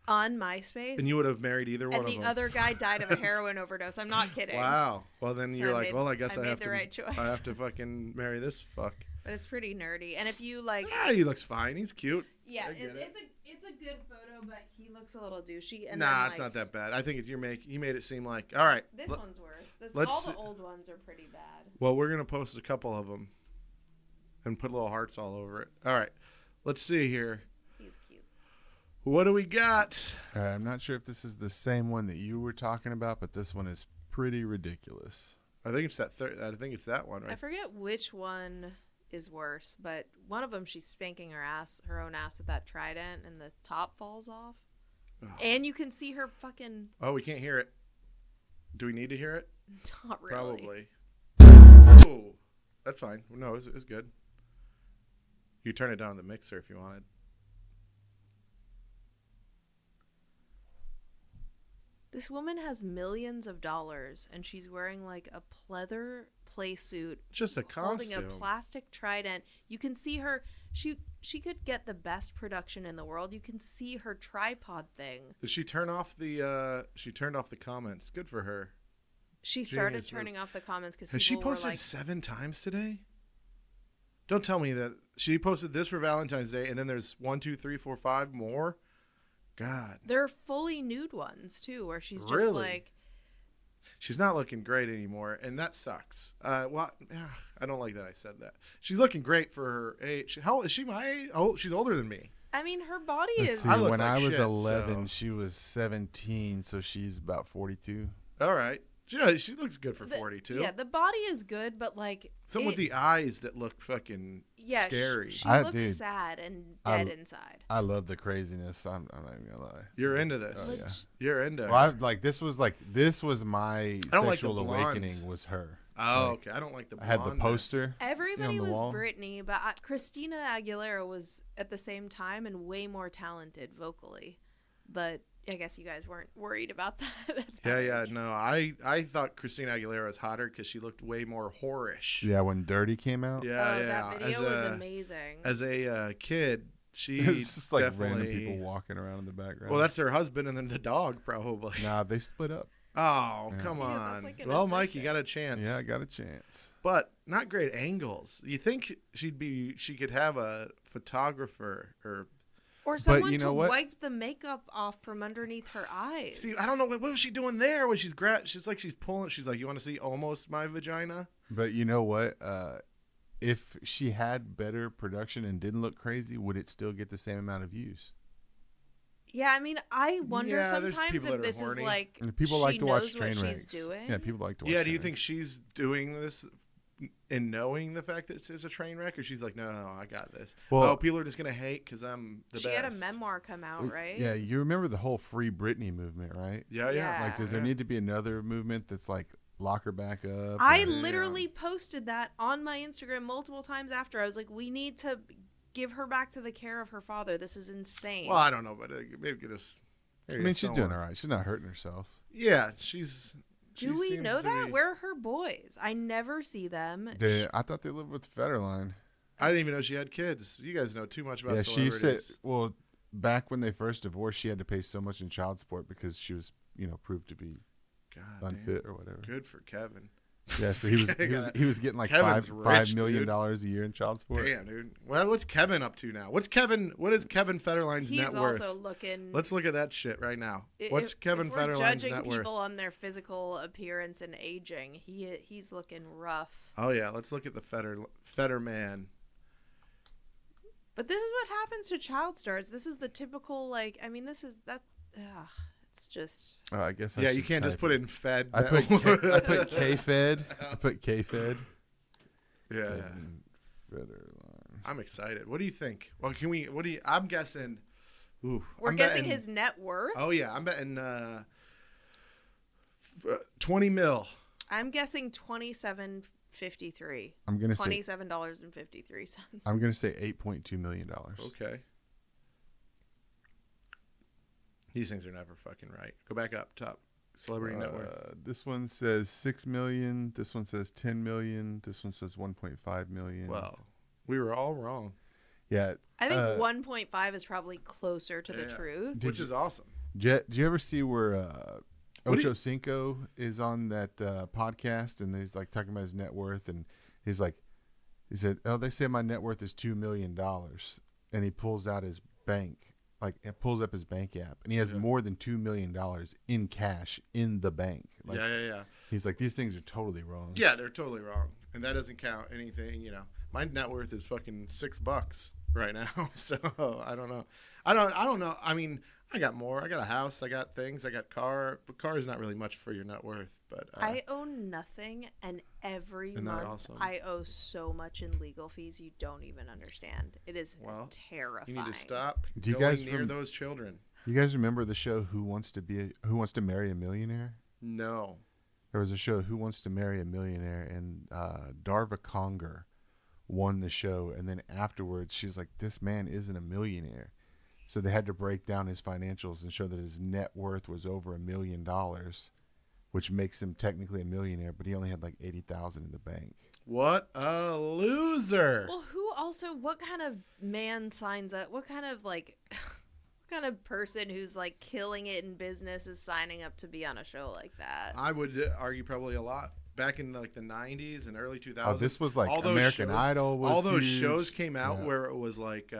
on MySpace. And you would have married either one of them. And the other guy died of a heroin overdose. I'm not kidding. Wow. Well, then So you're I like, made- I guess I made have the to. right choice. I have to fucking marry this fuck. But it's pretty nerdy. And if you Yeah, he looks fine. He's cute. yeah, I get it. it's a good photo, but he looks a little douchey. And Nah, then, it's not that bad. I think you made it seem like all right. This one's worse. let's All see- the old ones are pretty bad. Well, we're gonna post a couple of them and put little hearts all over it. All right, let's see here. He's cute. What do we got? I'm not sure if this is the same one that you were talking about, but this one is pretty ridiculous. I think it's that third. I think it's that one, I right? forget which one is worse, but one of them she's spanking her own ass with that trident, and the top falls off, and you can see her fucking. Oh, we can't hear it. Do we need to hear it? Not really. Probably. Oh, that's fine. No, it's good. You turn it down in the mixer if you wanted. This woman has millions of dollars, and she's wearing like a pleather play suit, Just a costume. holding a plastic trident. You can see her. She could get the best production in the world. You can see her tripod thing. Did she turn off the? She turned off the comments. Good for her. She started Genius move. turning off the comments because Has people she posted were like, 7 times today? Don't tell me that she posted this for Valentine's Day, and then there's 1, 2, 3, 4, 5 more. God, they're fully nude ones too, where she's just Really? like, she's not looking great anymore, and that sucks. Well, I don't like that I said that. She's looking great for her age. How is she my age? Oh, she's older than me. I mean, her body Let's is. see, I look when like I was shit, 11, so- she was 17, so she's about 42. All right. She looks good for 42. Yeah, the body is good, but like Some with the eyes that look fucking scary. She I- looks dude, sad and dead inside. I love the craziness. I'm not even gonna lie. You're into this. Oh, yeah. You're into Well, her. this was my don't like the sexual blonde. awakening was her. Oh, Like, okay. I don't like the I had the blondness. poster. Everybody on the was wall. Britney, but Christina Aguilera was at the same time and way more talented vocally. But I guess you guys weren't worried about that. at that Yeah. age. No, I thought Christina Aguilera was hotter because she looked way more whorish. Yeah, when Dirty came out. Yeah, That video was amazing. As a kid, she It's just like definitely. random people walking around in the background. Well, that's her husband and then the dog, probably. Nah, they split up. Oh, Yeah. come Yeah, on. that's like an Well, Mike, you assistant. got a chance. Yeah, I got a chance. But not great angles. You think she could have a photographer Or someone you know to what? wipe the makeup off from underneath her eyes. See, I don't know what was she doing there when she's like she's pulling. She's like, you want to see almost my vagina? But you know what? If she had better production and didn't look crazy, would it still get the same amount of views? Yeah, I mean, I wonder Yeah, there's sometimes people that if are this is horny. like And people she like to watch knows train what wrecks. she's doing. Yeah, people like to watch. Yeah. Do you train think wrecks. she's doing this and knowing the fact that it's a train wreck, or she's like, no, I got this. Well- People are just gonna hate because I'm the She best. had a memoir come out, right? Yeah, you remember the whole Free Britney movement, right? Yeah. Yeah. Like, does there need to be another movement that's like lock her back up? I or- literally posted that on my Instagram multiple times after. I was like, we need to give her back to the care of her father. This is insane. Well, I don't know, but maybe get us. I mean, she's doing all right. She's not hurting herself. Yeah, she's. Do she we seems know to that? be- Where are her boys? I never see them. I thought they lived with Federline. I didn't even know she had kids. You guys know too much about Yeah, she celebrities. said. Well, back when they first divorced, she had to pay so much in child support because she was, proved to be God damn. unfit or whatever. Good for Kevin. Yeah, so he was getting like Kevin's $5 rich, million dude. a year in child support. Damn, dude. Well, what's Kevin up to now? What is Kevin Federline's He's net worth? also looking. Let's look at that shit right now. What's Kevin if we're Federline's judging net worth? people on their physical appearance and aging, he's looking rough. Oh yeah, let's look at the Fetterman. But this is what happens to child stars. This is the typical, like, I mean, this is that. Ugh, it's just. Oh, I guess. Yeah, you can't just put in Fed. I put K-Fed. I put K-Fed. Yeah. Federline. I'm excited. What do you think? Well, I'm guessing. Ooh, We're guessing his net worth. Oh yeah, I'm betting 20 mil. I'm guessing $27.53. I'm gonna say $27.53. I'm gonna say $8.2 million. Okay. These things are never fucking right. Go back up top. Celebrity net worth. This one says $6 million. This one says $10 million. This one says $1.5 million. Well, we were all wrong. Yeah. I think 1.5 is probably closer to the truth. Which is awesome. Do you ever see where Ocho Cinco is on that podcast and he's like talking about his net worth and he said, oh, they say my net worth is $2 million, and he pulls out his bank, like it pulls up his bank app, and he has more than $2 million in cash in the bank. Like, yeah. He's like, these things are totally wrong. Yeah, they're totally wrong, and that doesn't count anything. You know, my net worth is fucking $6 right now, so I don't know. I don't know. I mean, I got more. I got a house. I got things. I got car. But car is not really much for your net worth. But I own nothing, and every month awesome? I owe so much in legal fees you don't even understand. It is terrifying. You need to stop Do you going guys near those children. You guys remember the show Who Wants to Marry a Millionaire? No. There was a show Who Wants to Marry a Millionaire, and Darva Conger won the show, and then afterwards she's like, this man isn't a millionaire. So they had to break down his financials and show that his net worth was over $1 million, which makes him technically a millionaire, but he only had like $80,000 in the bank. What a loser. Well, what kind of man signs up? What kind of what kind of person who's like killing it in business is signing up to be on a show like that? I would argue probably a lot. Back in like the 90s and early 2000s. Oh, this was like all American Idol was all those huge. shows came out where it was like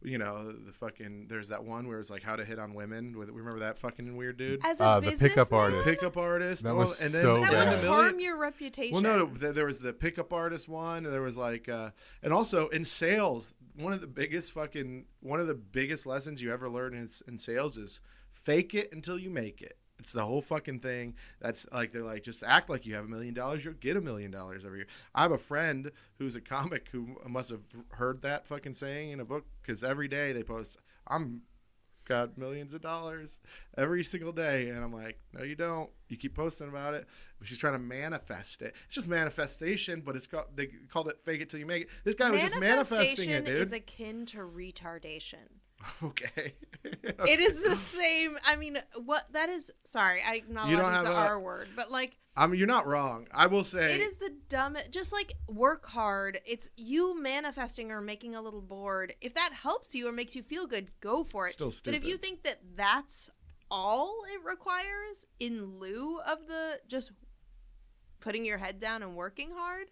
you know, the fucking, there's that one where it's like How to Hit on Women. Remember that fucking weird dude? As a the pickup artist. Pickup artist. That was and then, so that bad. would harm your reputation. Well, no, there was the pickup artist one. There was like, and also in sales, one of the biggest lessons you ever learn in sales is fake it until you make it. It's the whole fucking thing. That's like, they're like, just act like you have $1 million. You'll get $1 million every year. I have a friend who's a comic who must have heard that fucking saying in a book, because every day they post, I'm got millions of dollars every single day. And I'm like, no, you don't. You keep posting about it. But she's trying to manifest it. It's just manifestation, but they called it fake it till you make it. This guy was just manifesting it, dude. Manifestation is akin to retardation. Okay. It is the same. I mean, what that is. Sorry, I'm not allowed to use the R word, but like, you're not wrong. I will say it is the dumbest. Just like work hard. It's you manifesting or making a little board. If that helps you or makes you feel good, go for it. Still stupid. But if you think that that's all it requires in lieu of the just putting your head down and working hard,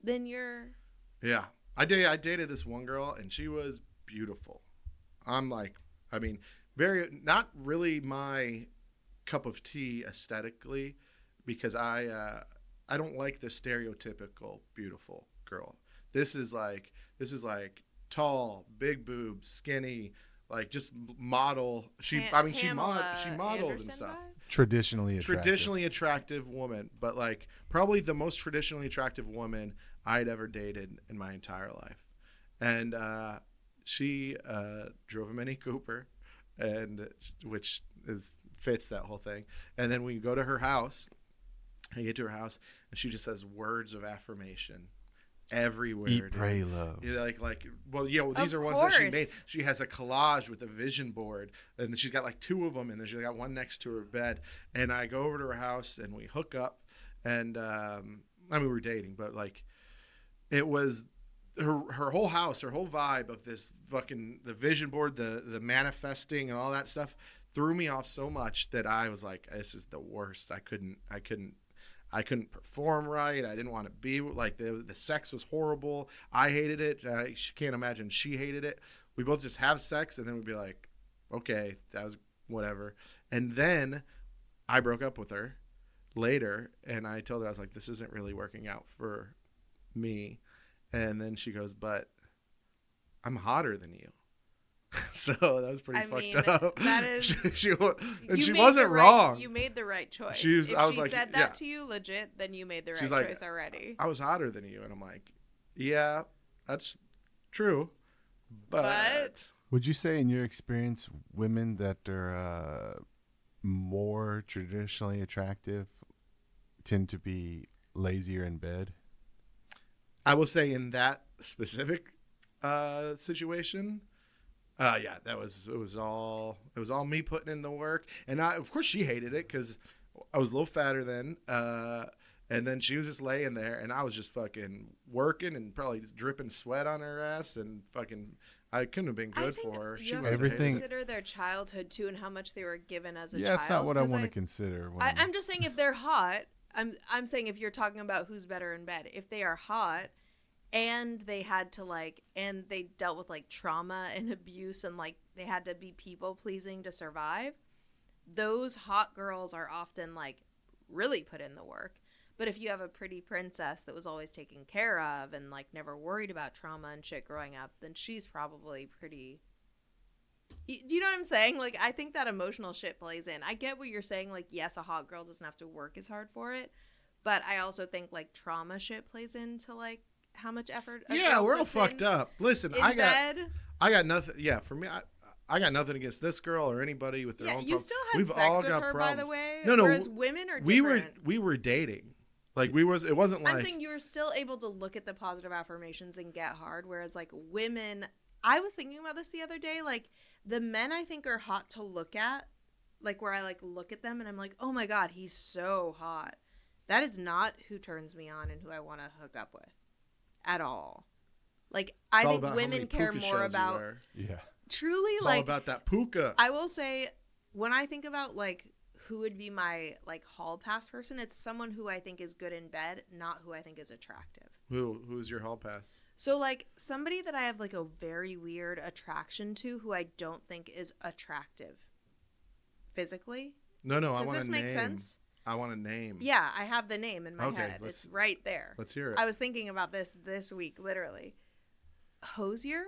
then you're. Yeah, I dated this one girl, and she was beautiful. I'm like, I mean, not really my cup of tea aesthetically, because I don't like the stereotypical beautiful girl. This is like tall, big boobs, skinny, like just model. She modeled and stuff. Vibes? Traditionally attractive woman, but like probably the most traditionally attractive woman I'd ever dated in my entire life. And she drove a Mini Cooper, and which fits that whole thing. And then we go to her house. I get to her house, and she just says words of affirmation everywhere. Eat, pray, love. Yeah, these are ones that she made. She has a collage with a vision board, and she's got like 2 of them, and then she's got one next to her bed. And I go over to her house, and we hook up, and we were dating, but like it was. Her whole house, her whole vibe of this fucking the vision board, the manifesting and all that stuff threw me off so much that I was like, this is the worst. I couldn't I couldn't perform right. I didn't want to be like the sex was horrible. I hated it. I can't imagine she hated it. We both just have sex and then we'd be like, okay, that was whatever. And then I broke up with her later and I told her, I was like, this isn't really working out for me. And then she goes, but I'm hotter than you. So that was pretty fucked up. That is, she wasn't wrong. You made the right choice. I was she like, said that to you legit, then you made the right choice already. I was hotter than you, and I'm like, yeah, that's true, but would you say in your experience, women that are more traditionally attractive tend to be lazier in bed? I will say in that specific situation. Yeah, it was all me putting in the work, and of course she hated it because I was a little fatter then, and then she was just laying there, and I was just fucking working and probably just dripping sweat on her ass, and fucking I couldn't have been good for her. You have to consider their childhood too, and how much they were given as a child. Yeah, that's not what I want to consider. I'm just saying if they're hot, I'm saying if you're talking about who's better in bed, if they are hot. And they had to and they dealt with trauma and abuse and they had to be people pleasing to survive. Those hot girls are often really put in the work. But if you have a pretty princess that was always taken care of and never worried about trauma and shit growing up, then she's probably pretty. Do you know what I'm saying? I think that emotional shit plays in. I get what you're saying. Yes, a hot girl doesn't have to work as hard for it. But I also think trauma shit plays into how much effort we're all fucked up. Listen, I got nothing. Yeah, for me, I got nothing against this girl or anybody with their own problems. You still had sex with her, by the way. No, whereas women are different. We were dating. It wasn't I'm saying you were still able to look at the positive affirmations and get hard, whereas women, I was thinking about this the other day, the men I think are hot to look at, where I look at them and I'm like, oh my god, he's so hot. That is not who turns me on and who I want to hook up with. At all. I think women care more about truly it's all about that puka. I will say when I think about who would be my hall pass person, it's someone who I think is good in bed, not who I think is attractive. Who's your hall pass? So somebody that I have a very weird attraction to who I don't think is attractive physically. No, Does I want this make sense? I want a name. Yeah, I have the name in my head. It's right there. Let's hear it. I was thinking about this week, literally. Hosier?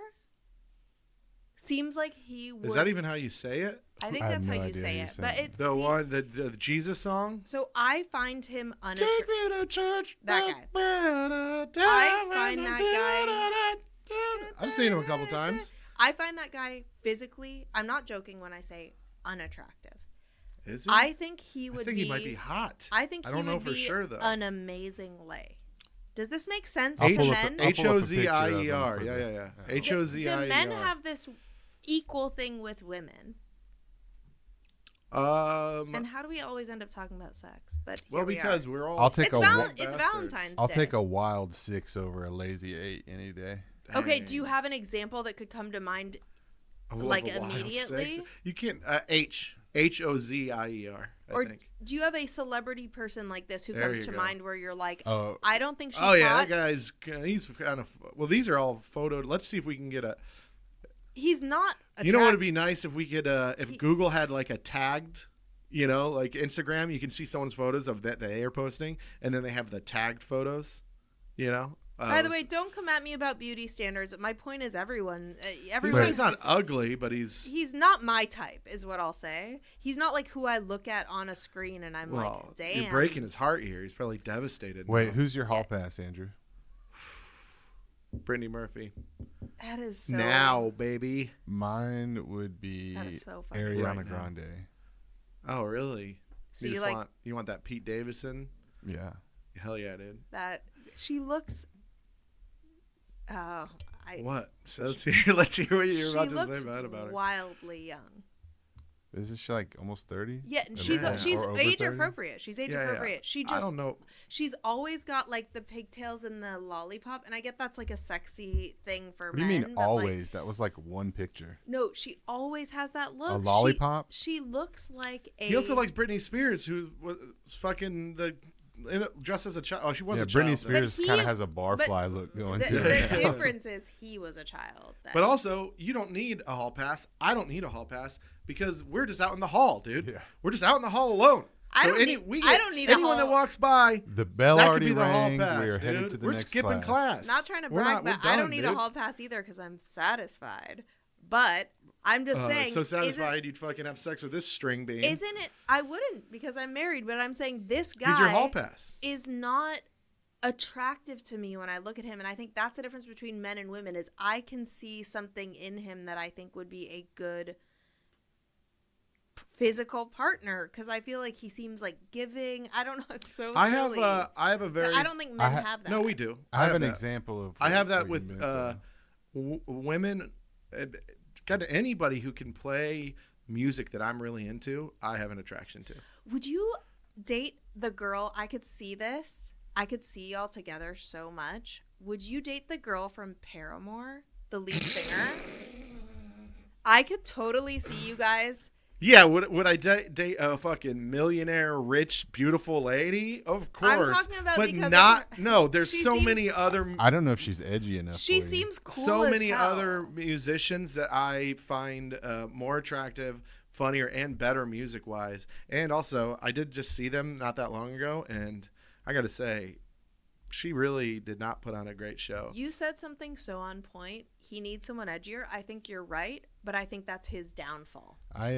Seems like he would... Is that even how you say it? I think that's how you say it. But it's... The Jesus song? So I find him unattractive. Take me to church. That guy. I find that guy... I've seen him a couple times. I find that guy physically... I'm not joking when I say unattractive. Is he? I think he would be... I think he might be hot. I think I don't he know would for be sure, though. an amazing lay. Does this make sense I'll to men? H-O-Z-I-E-R. Yeah. H-O-Z-I-E-R. Do men have this equal thing with women? And how do we always end up talking about sex? But because we're all... I'll take it's Valentine's Day. I'll take a wild 6 over a lazy 8 any day. Dang. Okay, do you have an example that could come to mind immediately? You can't... H-O-Z-I-E-R, I think. Do you have a celebrity person like this who comes to mind where you're like, Oh. I don't think she's hot? That guy's... He's kind of... Well, these are all photoed. Let's see if we can get a... He's not You know what would be nice if we could... if Google had a tagged... Instagram, you can see someone's photos of that they are posting, and then they have the tagged photos, By the way, don't come at me about beauty standards. My point is everyone he's not ugly, but he's not my type, is what I'll say. He's not who I look at on a screen and I'm damn. You're breaking his heart here. He's probably devastated. Wait, who's your hall pass, Andrew? Brittany Murphy. That is so... Now, baby. Mine would be so Ariana Grande. Oh, really? So you want that Pete Davidson? Yeah. Hell yeah, dude. That she looks... What? So let's hear what you're about to say about her. She looks wildly young. Isn't she almost 30? Yeah, she's age appropriate. She's age appropriate. She just... I don't know. She's always got the pigtails and the lollipop, and I get that's a sexy thing for men. What do you mean always? That was one picture. No, she always has that look. A lollipop? She looks like a... He also likes Britney Spears, who was fucking the dressed as a child. Oh, she was Yeah, a child. Britney Spears But kind of he- has a barfly look going The, to the it. difference is he was a child. Then. But also, you don't need a hall pass. I don't need a hall pass because we're just out in the hall, dude. Yeah. We're just out in the hall alone. I So don't I don't need a anyone hall. that walks by. The bell That could already be the hall rang. pass, We're dude. headed to the We're next skipping class. Not trying to We're brag, not- but we're I don't done, need dude. a hall pass either because I'm satisfied. But I'm just saying, So satisfied you'd fucking have sex with this string bean. Isn't it? I wouldn't because I'm married. But I'm saying this guy He's your hall pass. is not attractive to me when I look at him, and I think that's the difference between men and women. Is I can see something in him that I think would be a good physical partner because I feel like he seems like giving. I don't know. It's so I silly. have a very. I don't think men have that. No, we do. I have an that. example of. I have that what you with meant, women. Kind of anybody who can play music that I'm really into. I have an attraction to. Would you date the girl? I could see this. I could see y'all together so much. Would you date the girl from Paramore, the lead singer? I could totally see you guys. Yeah, would I date a fucking millionaire, rich, beautiful lady? Of course. I'm talking about but because of not. her- No, there's she so seems- many other. I don't know if she's edgy enough. She for you. seems cool. So as many hell. other musicians that I find more attractive, funnier, and better music wise. And also, I did just see them not that long ago, and I got to say, she really did not put on a great show. You said something so on point. He needs someone edgier. I think you're right, but I think that's his downfall. I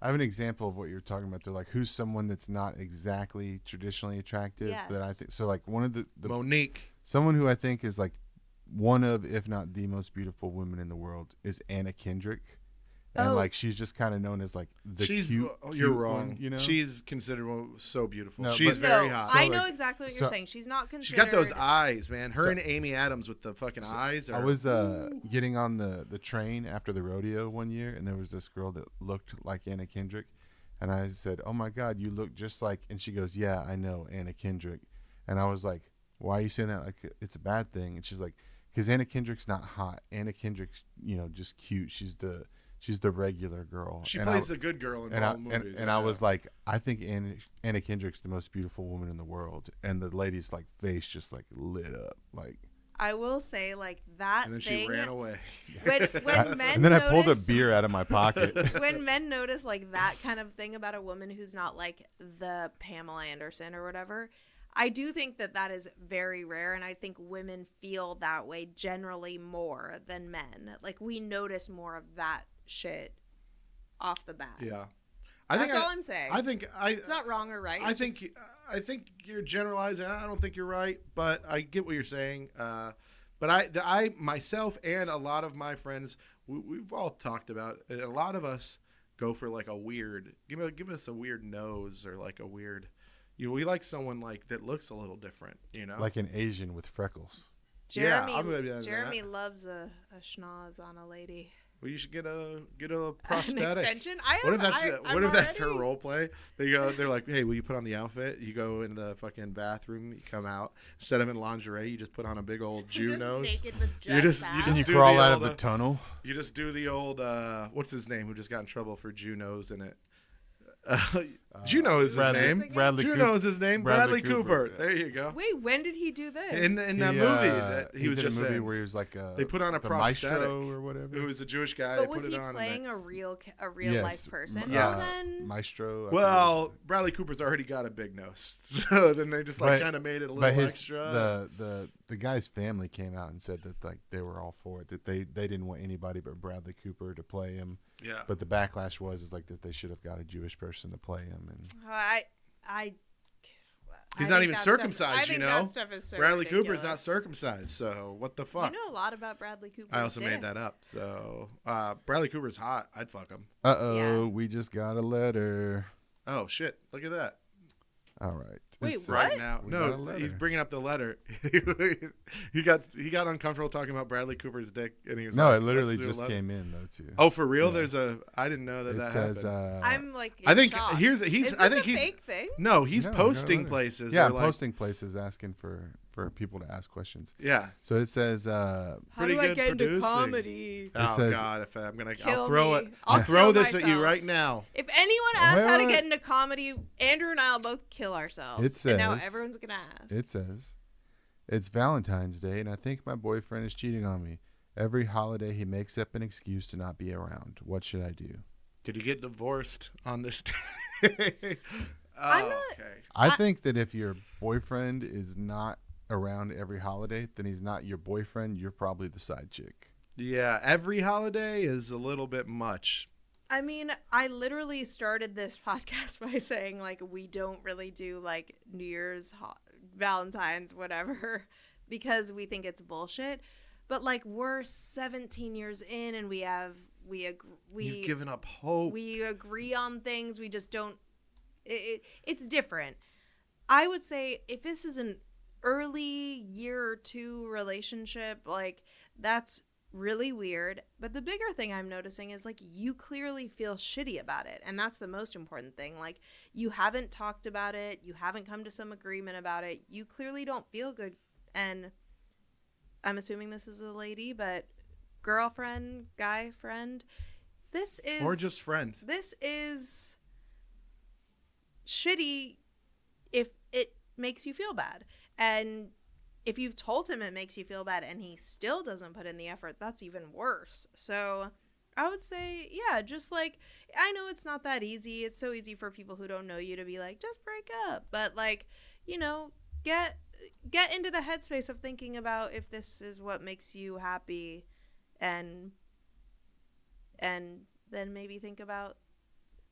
have an example of what you're talking about. They're like, who's someone that's not exactly traditionally attractive? That I Yes. think so. Like one of the Monique. someone who I think is like one of, if not the most beautiful women in the world, is Anna Kendrick. And Oh. like she's just kind of known as like the She's cute. you're cute wrong. one, you know, She's considered so beautiful. No, She's but- very no, hot. So, I like- know exactly what you're so- saying. She's not She's considered. got those eyes, man. Her So- and Amy Adams with the fucking eyes. I was getting on the train after the rodeo one year, and there was this girl that looked like Anna Kendrick, and I said, "Oh my God, you look just like." And she goes, "Yeah, I know Anna Kendrick," and I was like, "Why are you saying that? Like it's a bad thing?" And she's like, "Because Anna Kendrick's not hot. Anna Kendrick's just cute. She's the regular girl." She And plays the good girl in all movies. and I was like, I think Anna Kendrick's the most beautiful woman in the world, and the lady's like face just like lit up, like. I will say like that and then thing. she ran away. When men And then I pulled a notice- beer out of my pocket. when men notice like that kind of thing about a woman who's not like the Pamela Anderson or whatever, I do think that is very rare, and I think women feel that way generally more than men. Like we notice more of that shit off the bat. Yeah, That's all I'm saying. I think It's not wrong or right. I It's think just- I think you're generalizing. I don't think you're right, but I get what you're saying. But I myself and a lot of my friends, we've all talked about it. A lot of us go for like a weird. Give us a weird nose or like a weird. We like someone like that looks a little different. Like an Asian with freckles. Jeremy, I'm gonna be into Jeremy that. loves a schnoz on a lady. Well, you should get a An prosthetic. extension. What if that's I'm that's her already- role play? They're like, hey, will you put on the outfit? You go into the fucking bathroom, you come out. Instead of in lingerie, you just put on a big old Jew Just nose. naked with You just- just you Can just you do crawl the out old, of the tunnel? You just do the old what's his name who just got in trouble for Jew nose in it. Juno is his Bradley- name. Bradley Juno Coop- is his name. Bradley Bradley Cooper. Cooper. There you go. Wait, when did he do this? In that He, movie that he was did just a movie in. where he was like They put on a the prosthetic. maestro or whatever. It was a Jewish guy. but They was put he it on. playing a real Yes. life person? Yeah. Well, then maestro. I Well, Bradley Cooper's already got a big nose, so then they just like But- kind of made it a forget. little but his extra. the guy's family came out and said that like they were all for it, that they didn't want anybody but Bradley Cooper to play him. Yeah. But the backlash was like that they should have got a Jewish person to play him. And He's I not think even that circumcised, Stuff, I think you know? That stuff is so Bradley ridiculous. Cooper's not circumcised, so what the fuck? You know a lot about Bradley Cooper. I also made that up. So Bradley Cooper's hot. I'd fuck him. uh-oh, Yeah. we just got a letter. Oh shit! Look at that. All right. Wait, It's, what? Right now, We got a no, letter. he's bringing up the letter. he got uncomfortable talking about Bradley Cooper's dick, and he was No, like, it literally "Let's do a just letter." came in though too. Oh, for real? Yeah. There's a. I didn't know that it that says happened. I'm like. I in think shock. he's. Is I this think a he's. fake thing. No, he's No, we got a posting letter. places. Yeah, or like, posting places asking for for people to ask questions. Yeah. So it says, How Pretty do I good get into producing. comedy? Oh says- God, if I'm gonna, Kill I'll throw me. it. I'll I'll throw kill this at you myself. right now. If anyone asks Wait, how to wait. get into comedy, Andrew and I'll both kill ourselves. It and now says- everyone's gonna ask. it says, it's Valentine's Day, and I think my boyfriend is cheating on me. Every holiday, he makes up an excuse to not be around. What should I do? Did you get divorced on this day? I'm not- Okay. I think that if your boyfriend is not around every holiday, then he's not your boyfriend. You're probably the side chick. Yeah, every holiday is a little bit much. I mean, I literally started this podcast by saying, like, we don't really do, like, New Year's, Valentine's, whatever, because we think it's bullshit. But, like, we're 17 years in and You've given up hope. we agree on things. We just don't. It's different. I would say if this is an early year or two relationship, like, that's really weird. But the bigger thing I'm noticing is, like, you clearly feel shitty about it, and that's the most important thing. Like, you haven't talked about it, you haven't come to some agreement about it, you clearly don't feel good. And I'm assuming this is a lady, but girlfriend, guy friend, this is, Or just friend. this is shitty if it makes you feel bad. And if you've told him it makes you feel bad and he still doesn't put in the effort, that's even worse. So I would say, yeah, just, like, I know it's not that easy. It's so easy for people who don't know you to be like, just break up. But, like, you know, get into the headspace of thinking about if this is what makes you happy, and then maybe think about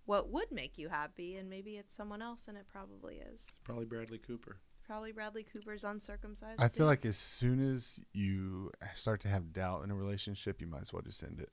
what would make you happy, and maybe it's someone else, and it probably is. Probably Bradley Cooper. Probably Bradley Cooper's uncircumcised. I feel dick. like as soon as you start to have doubt in a relationship, you might as well just end it.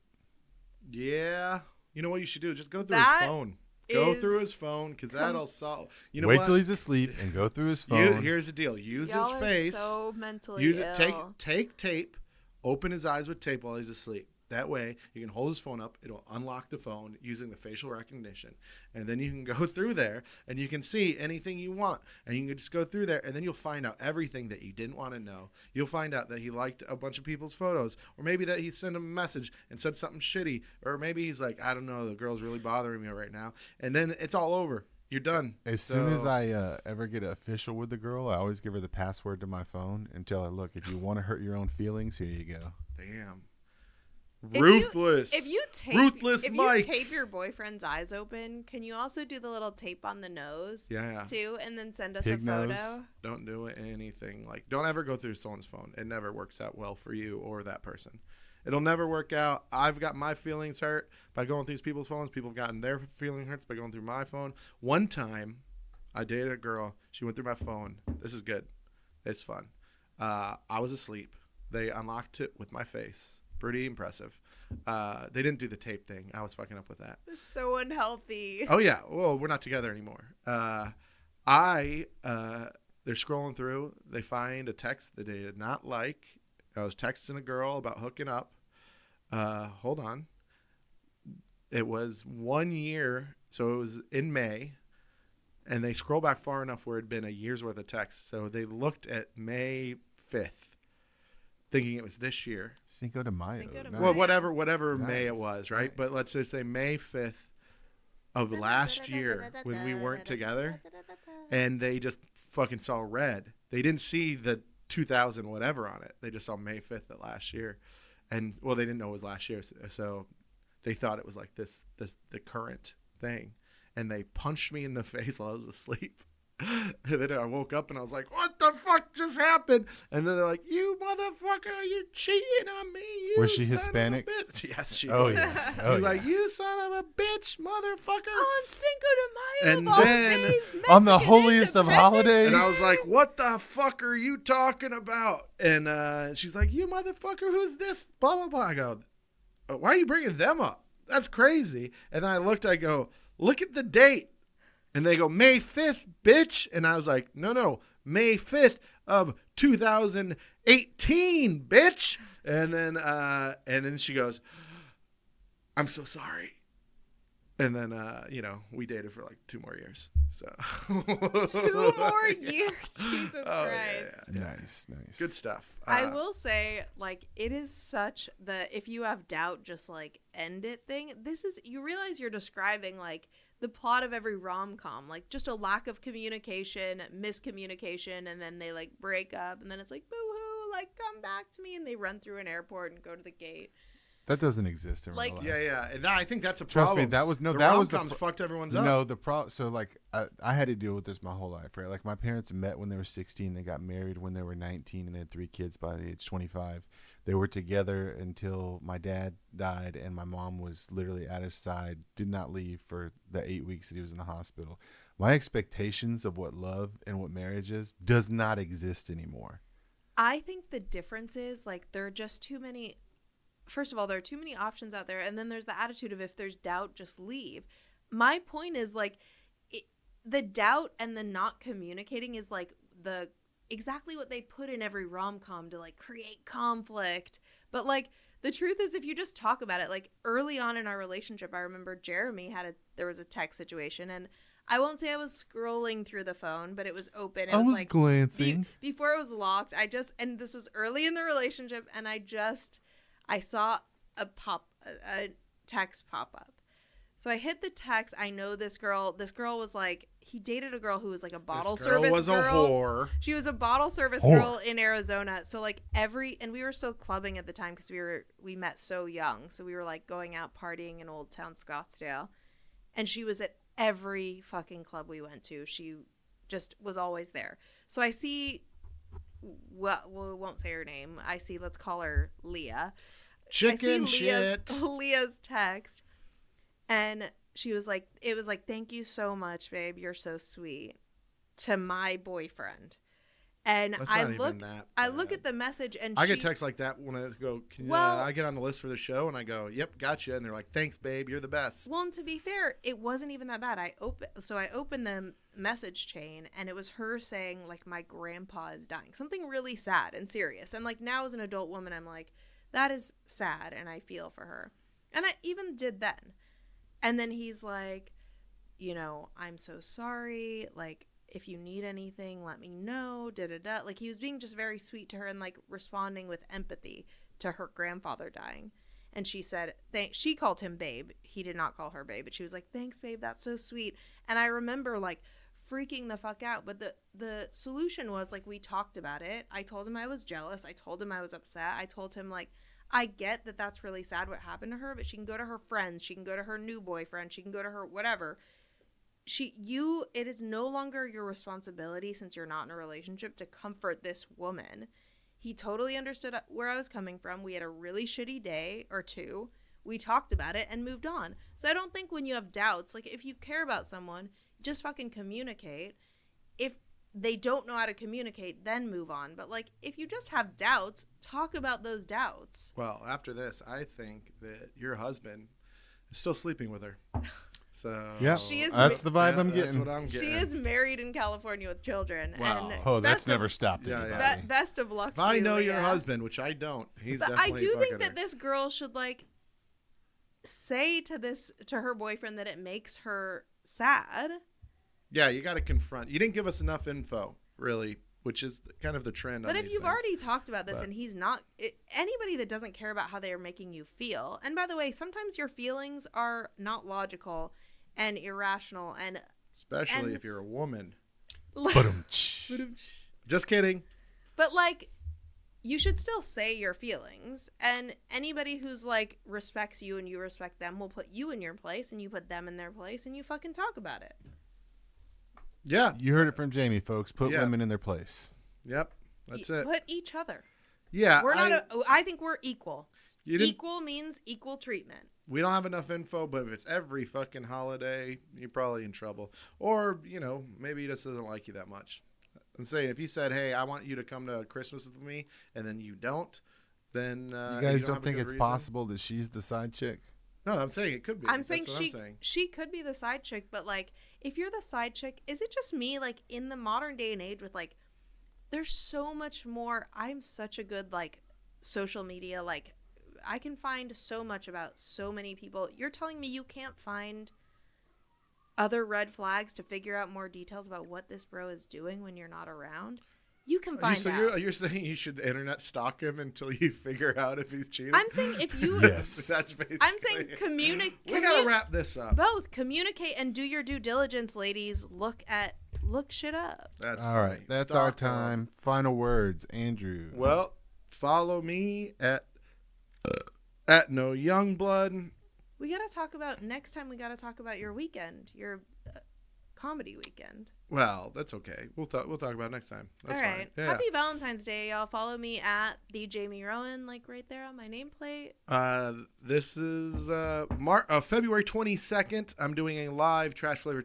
Yeah. You know what you should do? Just go through That his phone. Go is through his phone, because that'll solve. You know Wait what? till he's asleep and go through his phone. Here's the deal. Use Y'all his are face. so mentally Use it. ill. Take tape. Open his eyes with tape while he's asleep. That way, you can hold his phone up. It'll unlock the phone using the facial recognition. And then you can go through there and you can see anything you want. And you can just go through there and then you'll find out everything that you didn't want to know. You'll find out that he liked a bunch of people's photos. Or maybe that he sent him a message and said something shitty. Or maybe he's like, I don't know, the girl's really bothering me right now. And then it's all over. You're done. As soon as I ever get official with the girl, I always give her the password to my phone and tell her, look, if you want to hurt your own feelings, here you go. Damn. If Ruthless. If you tape, Ruthless if Mike. you tape your boyfriend's eyes open, can you also do the little tape on the nose? Yeah. Too, and then send us Pig a photo. nose. Don't do anything. Like, don't ever go through someone's phone. It never works out well for you or that person. It'll never work out. I've got my feelings hurt by going through people's phones. People have gotten their feelings hurt by going through my phone. One time, I dated a girl. She went through my phone. This is good. It's fun. I was asleep. They unlocked it with my face. Pretty impressive. They didn't do the tape thing. I was fucking up with that. It's so unhealthy. Oh yeah. Well, we're not together anymore. They're scrolling through. They find a text that they did not like. I was texting a girl about hooking up. Hold on. It was 1 year, so it was in May, and they scroll back far enough where it had been a year's worth of text. So they looked at May 5th, thinking it was this year. Cinco de Mayo. Cinco de Nice. Mayo. Well, whatever Nice. May it was, right? But Nice. let's just say May 5th of last year when we weren't together, and they just fucking saw red. They didn't see the 2000 whatever on it. They just saw May 5th of last year. And, well, they didn't know it was last year, so they thought it was like the current thing. And they punched me in the face while I was asleep. And then I woke up and I was like, what the fuck just happened? And then they're like, you motherfucker, you cheating on me. You Was she son of a Hispanic? bitch." Yes, she Oh, was. yeah. He Oh, was yeah. like, you son of a bitch, motherfucker. On Cinco de Mayo, And of all then- days, On the Mexican holiest of Independence holidays. And I was Day. like, what the fuck are you talking about? And she's like, you motherfucker, who's this? Blah, blah, blah. I go, why are you bringing them up? That's crazy. And then I go, look at the date. And they go, May 5th, bitch. And I was like, no, May 5th of 2018, bitch. And then she goes, I'm so sorry. And then, we dated for like 2 more years. So 2 more years, Jesus Christ. Yeah. Nice. Good stuff. I will say, like, it is such if you have doubt, just like end it thing. You realize you're describing like the plot of every rom-com, like just a lack of communication, miscommunication, and then they like break up, and then it's like boo-hoo, like come back to me, and they run through an airport and go to the gate. That doesn't exist in real life. Yeah. And I think that's a Trust problem. me, that was the rom-coms fucked everyone's up. No, the problem. So like, I had to deal with this my whole life, right? Like my parents met when they were 16. They got married when they were 19, and they had 3 kids by the age 25. They were together until my dad died, and my mom was literally at his side, did not leave for the 8 weeks that he was in the hospital. My expectations of what love and what marriage is does not exist anymore. I think the difference is like there are just too many. First of all, there are too many options out there, and then there's the attitude of if there's doubt, just leave. My point is like the doubt and the not communicating is like exactly what they put in every rom-com to like create conflict. But like the truth is, if you just talk about it, like early on in our relationship, I remember Jeremy there was a text situation, and I won't say I was scrolling through the phone, but it was open. It I was like glancing before it was locked. And this was early in the relationship, and I saw a text pop up. So I hit the text. I know this girl. This girl was like, he dated a girl who was like a bottle service girl. This girl was a whore. She was a bottle service girl in Arizona. So like and we were still clubbing at the time because we met so young. So we were like going out partying in Old Town Scottsdale. And she was at every fucking club we went to. She just was always there. So I see, well, we won't say her name. Let's call her Leah. Chicken shit. Leah's text, and it was like, thank you so much, babe. You're so sweet, to my boyfriend. And I look at the message, and I get texts like that when I go, I get on the list for the show, and I go, yep, gotcha. And they're like, thanks, babe. You're the best. Well, and to be fair, it wasn't even that bad. I opened the message chain, and it was her saying, like, my grandpa is dying. Something really sad and serious. And, like, now as an adult woman, I'm like, that is sad, and I feel for her. And I even did then. And then he's like, I'm so sorry. Like, if you need anything, let me know. Da-da-da. Like, he was being just very sweet to her and, like, responding with empathy to her grandfather dying. And she said, she called him babe. He did not call her babe. But she was like, thanks, babe. That's so sweet. And I remember, like, freaking the fuck out. But the solution was, like, we talked about it. I told him I was jealous. I told him I was upset. I told him, like, I get that that's really sad what happened to her, but she can go to her friends. She can go to her new boyfriend. She can go to her whatever. It is no longer your responsibility, since you're not in a relationship, to comfort this woman. He totally understood where I was coming from. We had a really shitty day or two. We talked about it and moved on. So I don't think when you have doubts, like, if you care about someone, just fucking communicate. If they don't know how to communicate, then move on. But, like, if you just have doubts, talk about those doubts. Well, after this, I think that your husband is still sleeping with her. So yeah, that's the vibe I'm getting. That's what I'm getting. She is married in California with children. Wow. And that's never stopped anybody. Best of luck. If I know your husband, which I don't, he's but definitely. I do think that this girl should, like, say to her boyfriend that it makes her sad. Yeah, you got to confront. You didn't give us enough info, really, which is kind of the trend. But if you've already talked about this and he's not, anybody that doesn't care about how they are making you feel. And by the way, sometimes your feelings are not logical and irrational, and especially if you're a woman. Just kidding. But, like, you should still say your feelings, and anybody who's, like, respects you and you respect them will put you in your place, and you put them in their place, and you fucking talk about it. Yeah. You heard it from Jamie, folks. Put women in their place. Yep. That's it. Put each other. Yeah. I think we're equal. Equal means equal treatment. We don't have enough info, but if it's every fucking holiday, you're probably in trouble. Or, maybe he just doesn't like you that much. I'm saying, if he said, hey, I want you to come to Christmas with me, and then you don't, then you guys don't think it's possible that she's the side chick? No, I'm saying it could be. I'm saying she could be the side chick, but, like, if you're the side chick, is it just me, like, in the modern day and age with, like, there's so much more. I'm such a good, like, social media, like, I can find so much about so many people. You're telling me you can't find other red flags to figure out more details about what this bro is doing when you're not around, you can find out. You're saying you should internet stalk him until you figure out if he's cheating? I'm saying if you... Yes. That's basically... I'm saying We gotta wrap this up. Both. Communicate and do your due diligence, ladies. Look shit up. That's all funny. right. That's Stalk our her. time. Final words, Andrew. Well, follow me at No Youngblood. We got to talk about... Next time we got to talk about your weekend. Your comedy weekend. Well, that's okay. We'll talk about it next time. That's all right. fine. Yeah. Happy Valentine's Day, y'all. Follow me at the Jamie Rowan, like right there on my nameplate. This is February 22nd. I'm doing a live trash flavor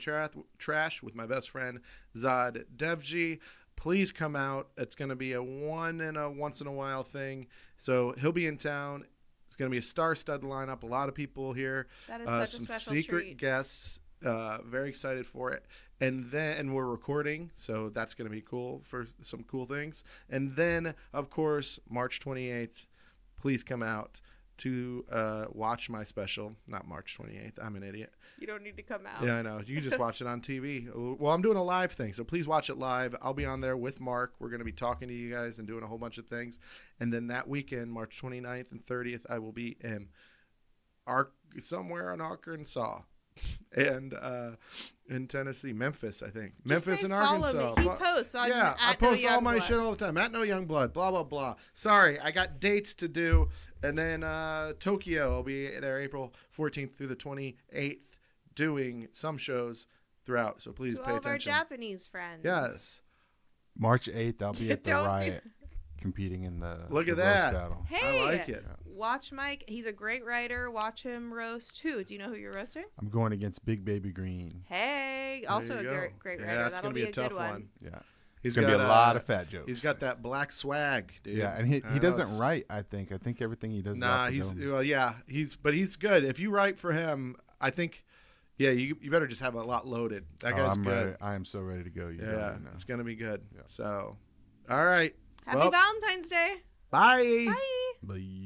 trash with my best friend Zod Devji. Please come out. It's going to be a once in a while thing. So he'll be in town. It's going to be a star-studded lineup. A lot of people here. That is such a some special secret treat. guests. Very excited for it. And we're recording, so that's going to be cool for some cool things. And then, of course, March 28th, please come out to watch my special. Not March 28th. I'm an idiot. You don't need to come out. Yeah, I know. You can just watch it on TV. Well, I'm doing a live thing, so please watch it live. I'll be on there with Mark. We're going to be talking to you guys and doing a whole bunch of things. And then that weekend, March 29th and 30th, I will be in somewhere in Arkansas. And in Tennessee, Memphis, I think. Just Memphis say and follow Arkansas. me. He posts on I at post No all my Youngblood. shit all the time. At No Youngblood, blah, blah, blah. Sorry, I got dates to do. And then Tokyo, I'll be there April 14th through the 28th doing some shows throughout. So please to pay all of our attention. Japanese friends. Yes. March 8th, I'll be at the Don't do- Riot competing in the Look at the roast that. battle. Hey, I like it. watch Mike. He's a great writer. Watch him roast. Who? Do you know who you're roasting? I'm going against Big Baby Green. Hey, There also you a go. great Yeah, writer. that's That'll going to be a tough good one. Yeah. He's It's going to be a lot of fat jokes. He's got that black swag, dude. Yeah, and he I know doesn't it's- write, I think. I think everything he does is Nah, off the he's dome. well, yeah, he's good. If you write for him, I think, yeah, you better just have a lot loaded. That guy's I'm good. ready. I am so ready to go. You Yeah, don't even know. it's gonna be good. Yeah. So, all right. Happy Well, Valentine's Day. bye. Bye. Bye.